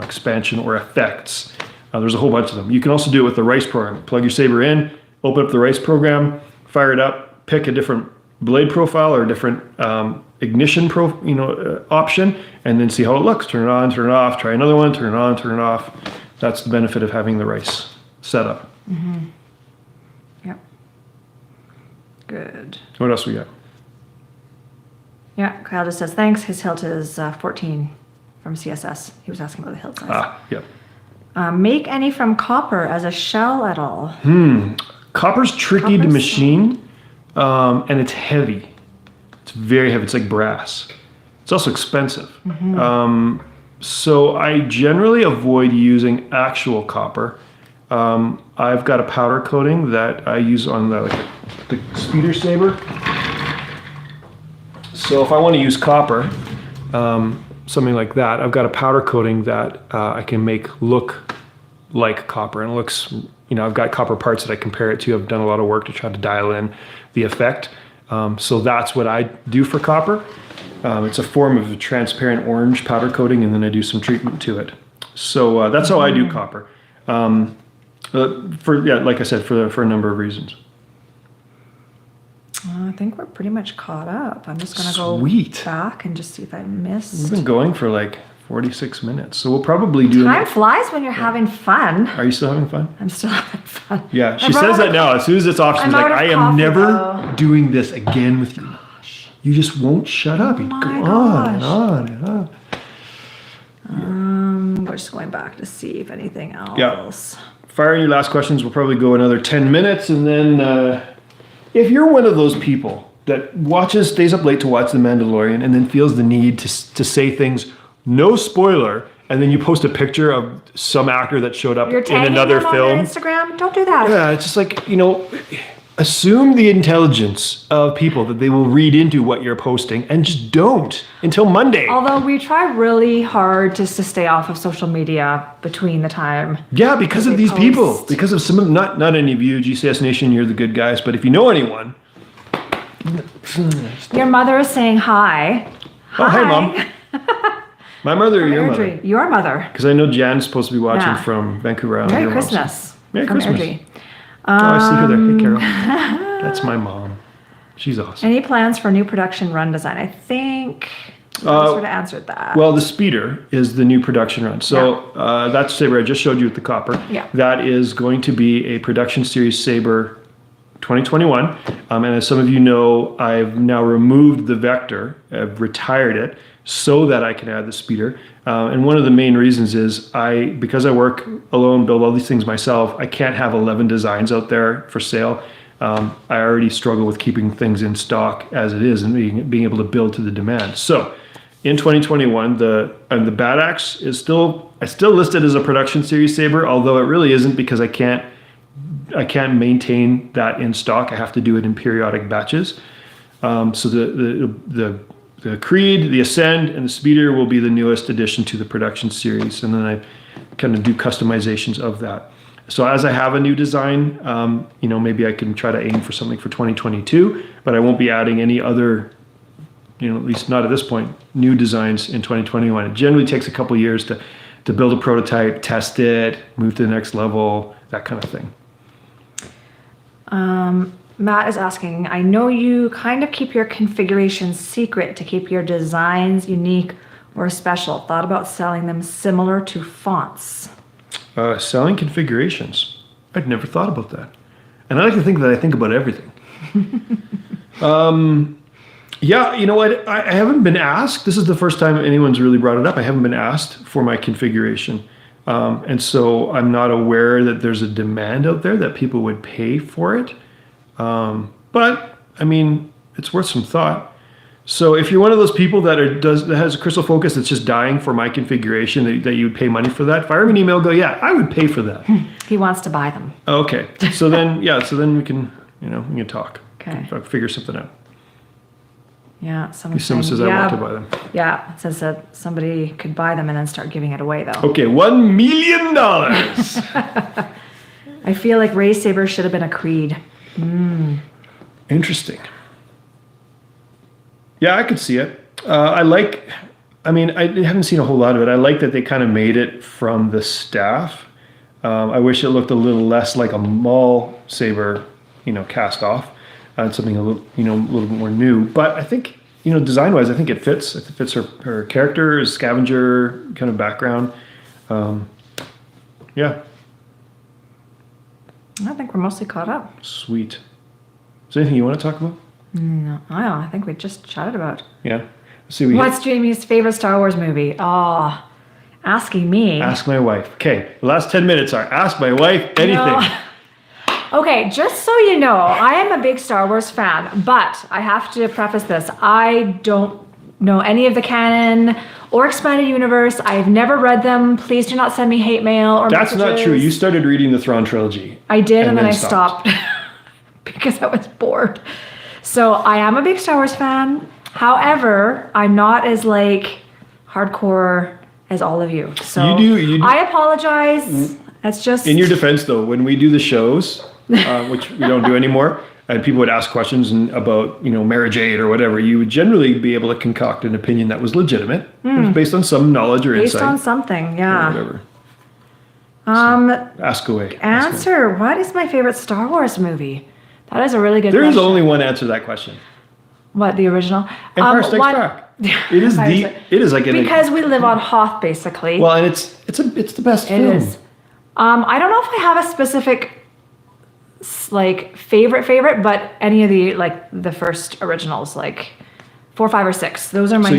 expansion or effects. There's a whole bunch of them. You can also do it with the RICE program. Plug your saber in, open up the RICE program, fire it up, pick a different blade profile or a different ignition option, and then see how it looks. Turn it on, turn it off, try another one, turn it on, turn it off. That's the benefit of having the RICE setup.
Mm-hmm. Yep. Good.
What else we got?
Yeah, Kyle just says thanks. His hilt is 14 from CSS. He was asking about the hilt size.
Yep.
Make any from copper as a shell at all?
Copper's tricky to machine, and it's heavy. It's very heavy. It's like brass. It's also expensive. So I generally avoid using actual copper. I've got a powder coating that I use on the speeder saber. So if I want to use copper, something like that, I've got a powder coating that I can make look like copper, and it looks, I've got copper parts that I compare it to. I've done a lot of work to try to dial in the effect. So that's what I do for copper. It's a form of a transparent orange powder coating, and then I do some treatment to it. So that's how I do copper. Like I said, for a number of reasons.
I think we're pretty much caught up. I'm just going to go back and just see if I missed.
We've been going for like 46 minutes, so we'll probably do.
Time flies when you're having fun.
Are you still having fun?
I'm still having fun.
Yeah, she says that now. As soon as it's off, she's like, "I am never doing this again with you. You just won't shut up. You go on and on and on."
We're just going back to see if anything else.
Yeah. Fire your last questions. We'll probably go another 10 minutes, and then if you're one of those people that stays up late to watch The Mandalorian, and then feels the need to say things, no spoiler, and then you post a picture of some actor that showed up in another film.
On Instagram, don't do that.
Yeah, it's just like, assume the intelligence of people that they will read into what you're posting, and just don't until Monday.
Although we try really hard just to stay off of social media between the time.
Yeah, because of these people. Because of some of not any of you, GCS Nation, you're the good guys, but if you know anyone.
Your mother is saying hi.
Oh, hi, Mom. My mother or your mother?
Your mother.
Because I know Jan's supposed to be watching from Vancouver Island.
Merry Christmas.
Merry Christmas. I see her there. Hey, Carol. That's my mom. She's awesome.
Any plans for new production run design? I think I sort of answered that.
Well, the speeder is the new production run. So that saber I just showed you with the copper.
Yeah.
That is going to be a production series saber 2021. And as some of you know, I've now removed the vector. I've retired it so that I can add the speeder. And one of the main reasons is because I work alone, build all these things myself, I can't have 11 designs out there for sale. I already struggle with keeping things in stock as it is and being able to build to the demand. So in 2021, the Bad Axe is still listed as a production series saber, although it really isn't, because I can't maintain that in stock. I have to do it in periodic batches. So the Creed, the Ascend, and the Speeder will be the newest addition to the production series, and then I kind of do customizations of that. So as I have a new design, maybe I can try to aim for something for 2022, but I won't be adding any other, at least not at this point, new designs in 2021. It generally takes a couple years to build a prototype, test it, move to the next level, that kind of thing.
Matt is asking, I know you kind of keep your configurations secret to keep your designs unique or special. Thought about selling them similar to fonts?
Selling configurations. I'd never thought about that. And I like to think that I think about everything. Yeah, you know what? I haven't been asked. This is the first time anyone's really brought it up. I haven't been asked for my configuration. And so I'm not aware that there's a demand out there that people would pay for it. But I mean, it's worth some thought. So if you're one of those people that has a crystal focus that's just dying for my configuration, that you would pay money for that, fire me an email. Go, yeah, I would pay for that.
He wants to buy them.
Okay. So then, we can, we can talk.
Okay.
Figure something out.
Yeah.
Someone says I want to buy them.
Yeah. It says that somebody could buy them and then start giving it away, though.
Okay, $1 million.
I feel like Ray Saber should have been a Creed.
Interesting. Yeah, I could see it. I haven't seen a whole lot of it. I like that they kind of made it from the staff. I wish it looked a little less like a Maul saber, cast off. Something a little bit more new. But I think, design-wise, I think it fits. It fits her character, her scavenger kind of background. Yeah.
I think we're mostly caught up.
Sweet. Is there anything you want to talk about?
No, I think we just chatted about.
Yeah.
What's Jamie's favorite Star Wars movie? Oh, asking me.
Ask my wife. Okay, the last 10 minutes are ask my wife anything.
No. Okay, just so you know, I am a big Star Wars fan, but I have to preface this. I don't know any of the canon or expanded universe. I've never read them. Please do not send me hate mail or
That's
messages.
not true. You started reading the Thrawn trilogy.
I did, and then I stopped because I was bored. So I am a big Star Wars fan. However, I'm not as hardcore as all of you. So
you do.
I apologize. That's just
in your defense, though. When we do the shows, which we don't do anymore, and people would ask questions about marriage aid or whatever, you would generally be able to concoct an opinion that was legitimate, based on some knowledge or
based
insight.
on something, yeah.
Or whatever. Ask away.
Answer. What is my favorite Star Wars movie? That is a really good
question. There is
question.
only one answer to that question.
What, the original?
Empire Strikes Back. It is
because we live on Hoth, basically.
Well, and it's the best film.
It is. I don't know if I have a specific favorite, but any of the first originals, 4, 5, or 6. Those are my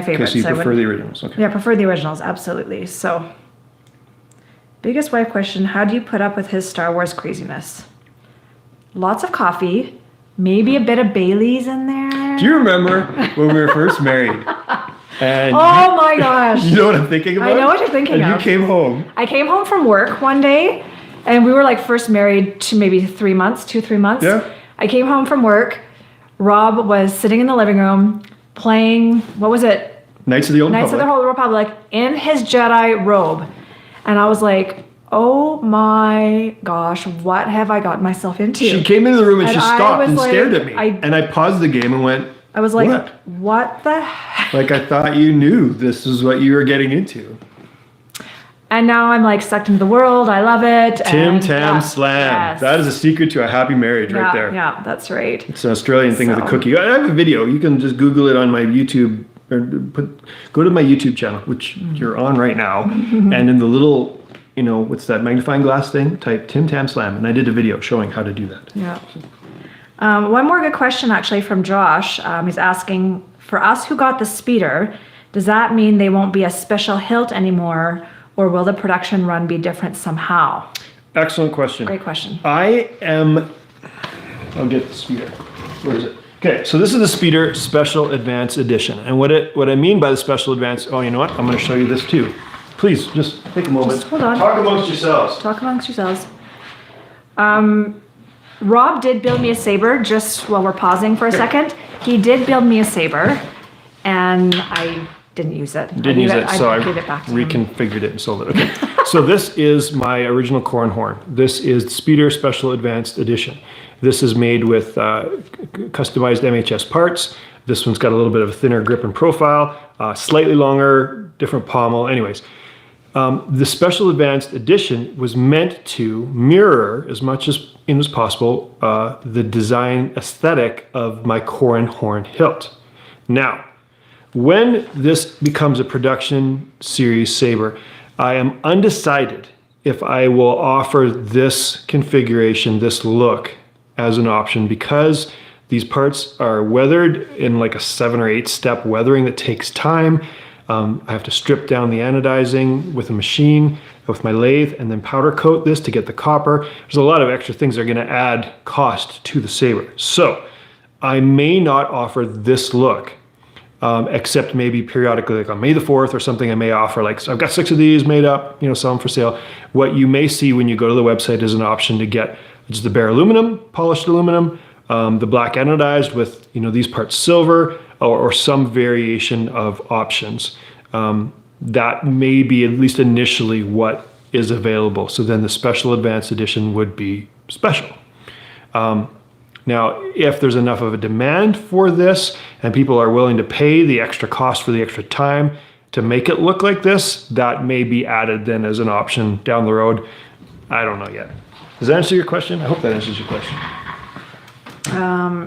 favorites.
Okay, so you prefer the originals. Okay.
Yeah, I prefer the originals, absolutely. So, biggest wife question: how do you put up with his Star Wars craziness? Lots of coffee, maybe a bit of Bailey's in there.
Do you remember when we were first married? And
oh my gosh!
You know what I'm thinking about?
I know what you're thinking of.
You came home.
I came home from work one day, and we were first married to maybe 3 months, 2-3 months.
Yeah.
I came home from work. Rob was sitting in the living room playing, what was it?
Knights of the Old
Republic in his Jedi robe. And I was like, oh my gosh, what have I gotten myself into?
She came into the room and she stopped and stared at me.
And
I paused the game and went,
I was like, what the heck?
I thought you knew this is what you were getting into.
And now I'm sucked into the world. I love it.
Tim Tam Slam.
Yes.
That is a secret to a happy marriage right there.
Yeah, that's right.
It's an Australian thing with a cookie. I have a video. You can just Google it on my YouTube. Or go to my YouTube channel, which you're on right now. And in the little, what's that magnifying glass thing? Type Tim Tam Slam. And I did a video showing how to do that.
Yeah. One more good question, actually, from Josh. He's asking, for us who got the speeder, does that mean they won't be a special hilt anymore? Or will the production run be different somehow?
Excellent question.
Great question.
I'll get the speeder. Where is it? Okay, so this is the speeder Special Advanced Edition. And what I mean by the Special Advanced, you know what? I'm going to show you this too. Please, just take a moment.
Just hold on.
Talk amongst yourselves.
Talk amongst yourselves. Rob did build me a saber just while we're pausing for a second. He did build me a saber, and I didn't use it.
So I
gave it back to
reconfigured it and sold it. Okay. So this is my original Corn Horn. This is Speeder Special Advanced Edition. This is made with customized MHS parts. This one's got a little bit of a thinner grip and profile, slightly longer, different pommel. Anyways, the Special Advanced Edition was meant to mirror as much as possible the design aesthetic of my Corn Horn hilt. Now, when this becomes a production series saber, I am undecided if I will offer this configuration, this look, as an option, because these parts are weathered in a 7 or 8 step weathering that takes time. I have to strip down the anodizing with a machine, with my lathe, and then powder coat this to get the copper. There's a lot of extra things that are going to add cost to the saber. So I may not offer this look except maybe periodically, like on May the 4th or something, I may offer like, so I've got 6 of these made up, sell them for sale. What you may see when you go to the website is an option to get just the bare aluminum, polished aluminum, the black anodized with, these parts silver, or some variation of options. That may be, at least initially, what is available. So then the special advanced edition would be special. Now, if there's enough of a demand for this and people are willing to pay the extra cost for the extra time to make it look like this, that may be added then as an option down the road. I don't know yet. Does that answer your question? I hope that answers your question.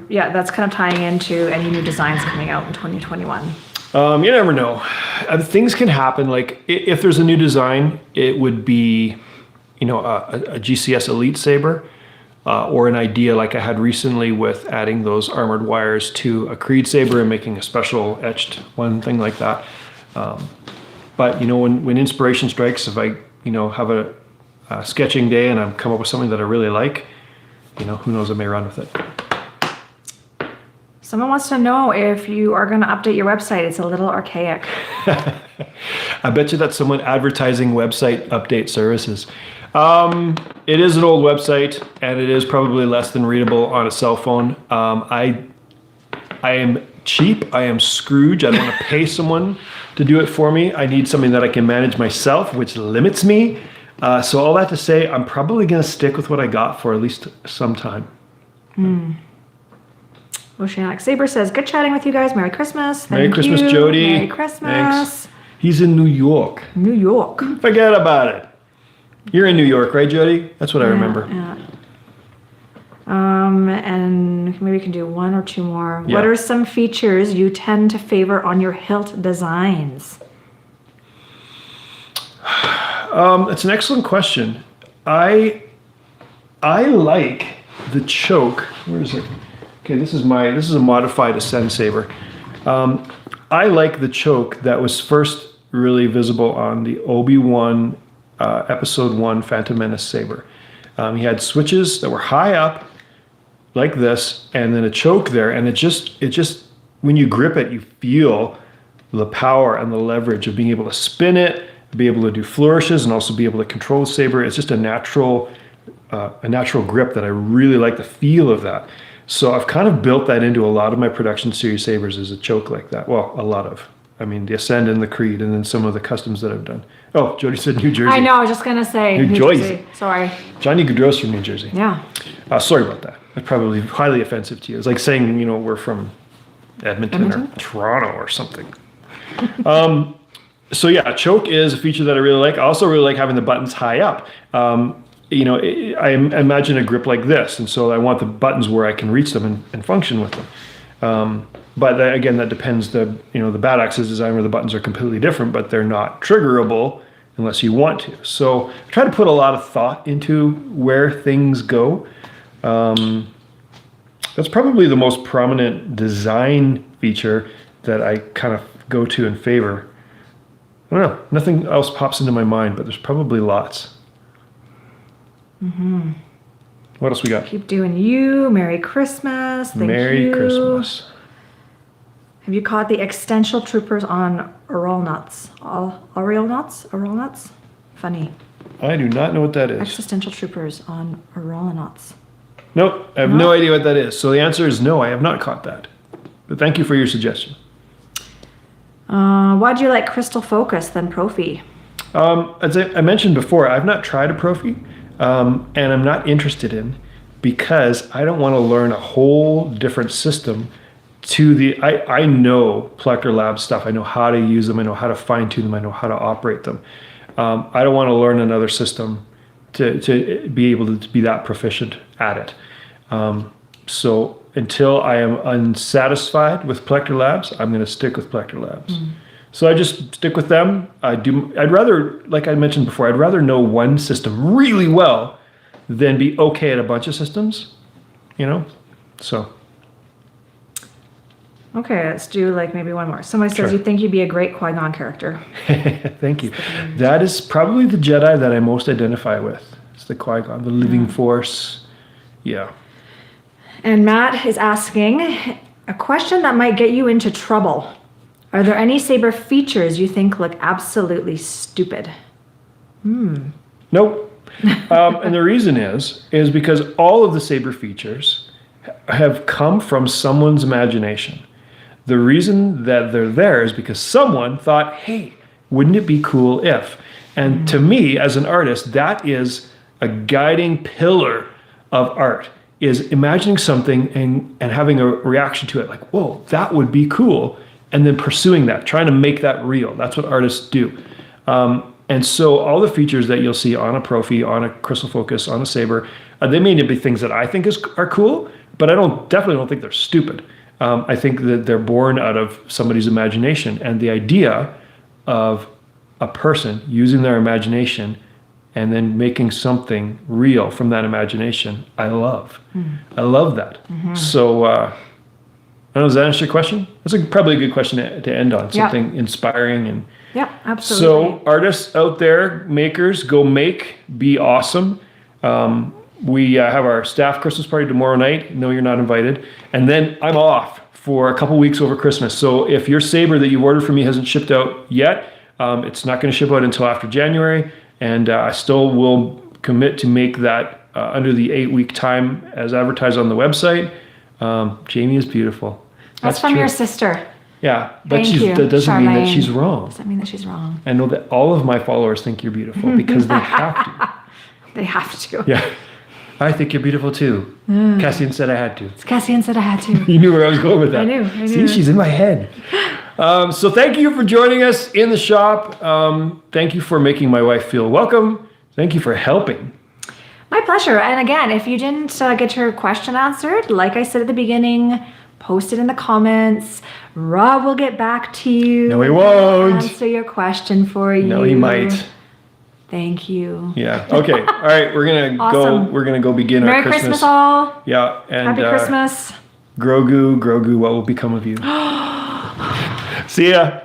Yeah, that's kind of tying into any new designs coming out in 2021.
You never know. Things can happen. Like if there's a new design, it would be, a GCS Elite Saber. Or an idea like I had recently with adding those armored wires to a Creed Saber and making a special etched one, thing like that. But when inspiration strikes, if I have a sketching day and I've come up with something that I really like, who knows, I may run with it.
Someone wants to know if you are going to update your website. It's a little archaic.
I bet you that's someone advertising website update services. It is an old website, and it is probably less than readable on a cell phone. I am cheap. I am Scrooge. I don't want to pay someone to do it for me. I need something that I can manage myself, which limits me. So all that to say, I'm probably going to stick with what I got for at least some time.
Oceanic Saber says, good chatting with you guys. Merry Christmas.
Merry Christmas, Jody.
Merry Christmas.
Thanks. He's in New York.
New York.
Forget about it. You're in New York, right, Jody? That's what I remember.
Yeah. And maybe we can do one or two more.
Yeah.
What are some features you tend to favor on your hilt designs?
It's an excellent question. I like the choke. Where is it? Okay, this is a modified Ascend Saber. I like the choke that was first really visible on the Obi-Wan Episode 1 Phantom Menace Saber. He had switches that were high up like this, and then a choke there, and it just when you grip it, you feel the power and the leverage of being able to spin it, be able to do flourishes, and also be able to control the saber. It's just a natural grip that I really like the feel of that. So I've kind of built that into a lot of my production series sabers as a choke like that. Well, a lot of. I mean, the Ascend and the Creed, and then some of the customs that I've done. Oh, Jody said New Jersey.
I know, I was just going to say New Jersey. Sorry.
Johnny Gaudreau's from New Jersey.
Yeah.
Sorry about that. That's probably highly offensive to you. It's like saying, we're from Edmonton or Toronto or something. So yeah, choke is a feature that I really like. I also really like having the buttons high up. I imagine a grip like this, and so I want the buttons where I can reach them and function with them. But again, that depends. The Bad Axe's design where the buttons are completely different, but they're not triggerable unless you want to. So I try to put a lot of thought into where things go. That's probably the most prominent design feature that I kind of go to in favor. I don't know. Nothing else pops into my mind, but there's probably lots.
Mm-hmm.
What else we got?
Keep doing you. Merry Christmas. Thank you.
Merry Christmas.
Have you caught the Extential Troopers on Aural Nuts? Aural Nuts? Funny.
I do not know what that is.
Existential Troopers on Aural Nuts.
Nope, I have no idea what that is. So the answer is no, I have not caught that. But thank you for your suggestion.
Why do you like Crystal Focus than Profi?
As I mentioned before, I've not tried a Profi, and I'm not interested in, because I don't want to learn a whole different system I know Plector Labs stuff. I know how to use them. I know how to fine tune them. I know how to operate them. I don't want to learn another system to be able to be that proficient at it. So until I am unsatisfied with Plector Labs, I'm going to stick with Plector Labs. Mm. So I just stick with them. I'd rather, like I mentioned before, I'd rather know one system really well than be okay at a bunch of systems, so.
Okay, let's do maybe one more. Somebody says you think you'd be a great Qui-Gon character.
Thank you. That is probably the Jedi that I most identify with. It's the Qui-Gon, the living force. Yeah.
And Matt is asking a question that might get you into trouble. Are there any saber features you think look absolutely stupid?
Nope. And the reason is because all of the saber features have come from someone's imagination. The reason that they're there is because someone thought, hey, wouldn't it be cool if? And to me, as an artist, that is a guiding pillar of art, is imagining something and having a reaction to it, like, whoa, that would be cool. And then pursuing that, trying to make that real. That's what artists do. And so all the features that you'll see on a Profi, on a Crystal Focus, on a Saber, they may not be things that I think are cool, but I definitely don't think they're stupid. I think that they're born out of somebody's imagination, and the idea of a person using their imagination and then making something real from that imagination, I love. I love that. So, I don't know, does that answer your question? That's probably a good question to end on, something inspiring. And
yeah, absolutely.
so artists out there, makers, go make, be awesome. We have our staff Christmas party tomorrow night. No, you're not invited. And then I'm off for a couple weeks over Christmas. So if your Saber that you've ordered from me hasn't shipped out yet, it's not going to ship out until after January. And I still will commit to make that under the 8-week time as advertised on the website. Jamie is beautiful.
That's from
true.
Your sister.
Yeah, but
Thank you,
that doesn't mean that
Charmaine.
she's wrong.
Doesn't mean that she's wrong.
I know that all of my followers think you're beautiful because they have to.
They have to.
Yeah. I think you're beautiful too. Cassian said I had to.
Cassian said I had to.
You knew where I was going with that.
I knew.
See, she's in my head. So thank you for joining us in the shop. Thank you for making my wife feel welcome. Thank you for helping.
My pleasure. And again, if you didn't get your question answered, like I said at the beginning, post it in the comments. Rob will get back to you.
No, he won't.
Answer your question for you.
No, he might.
Thank you.
Yeah. Okay. All right. We're gonna
Awesome.
go. We're gonna go begin
Merry
our Christmas.
Christmas all.
Yeah. And
Happy Christmas.
Grogu, what will become of you? See ya.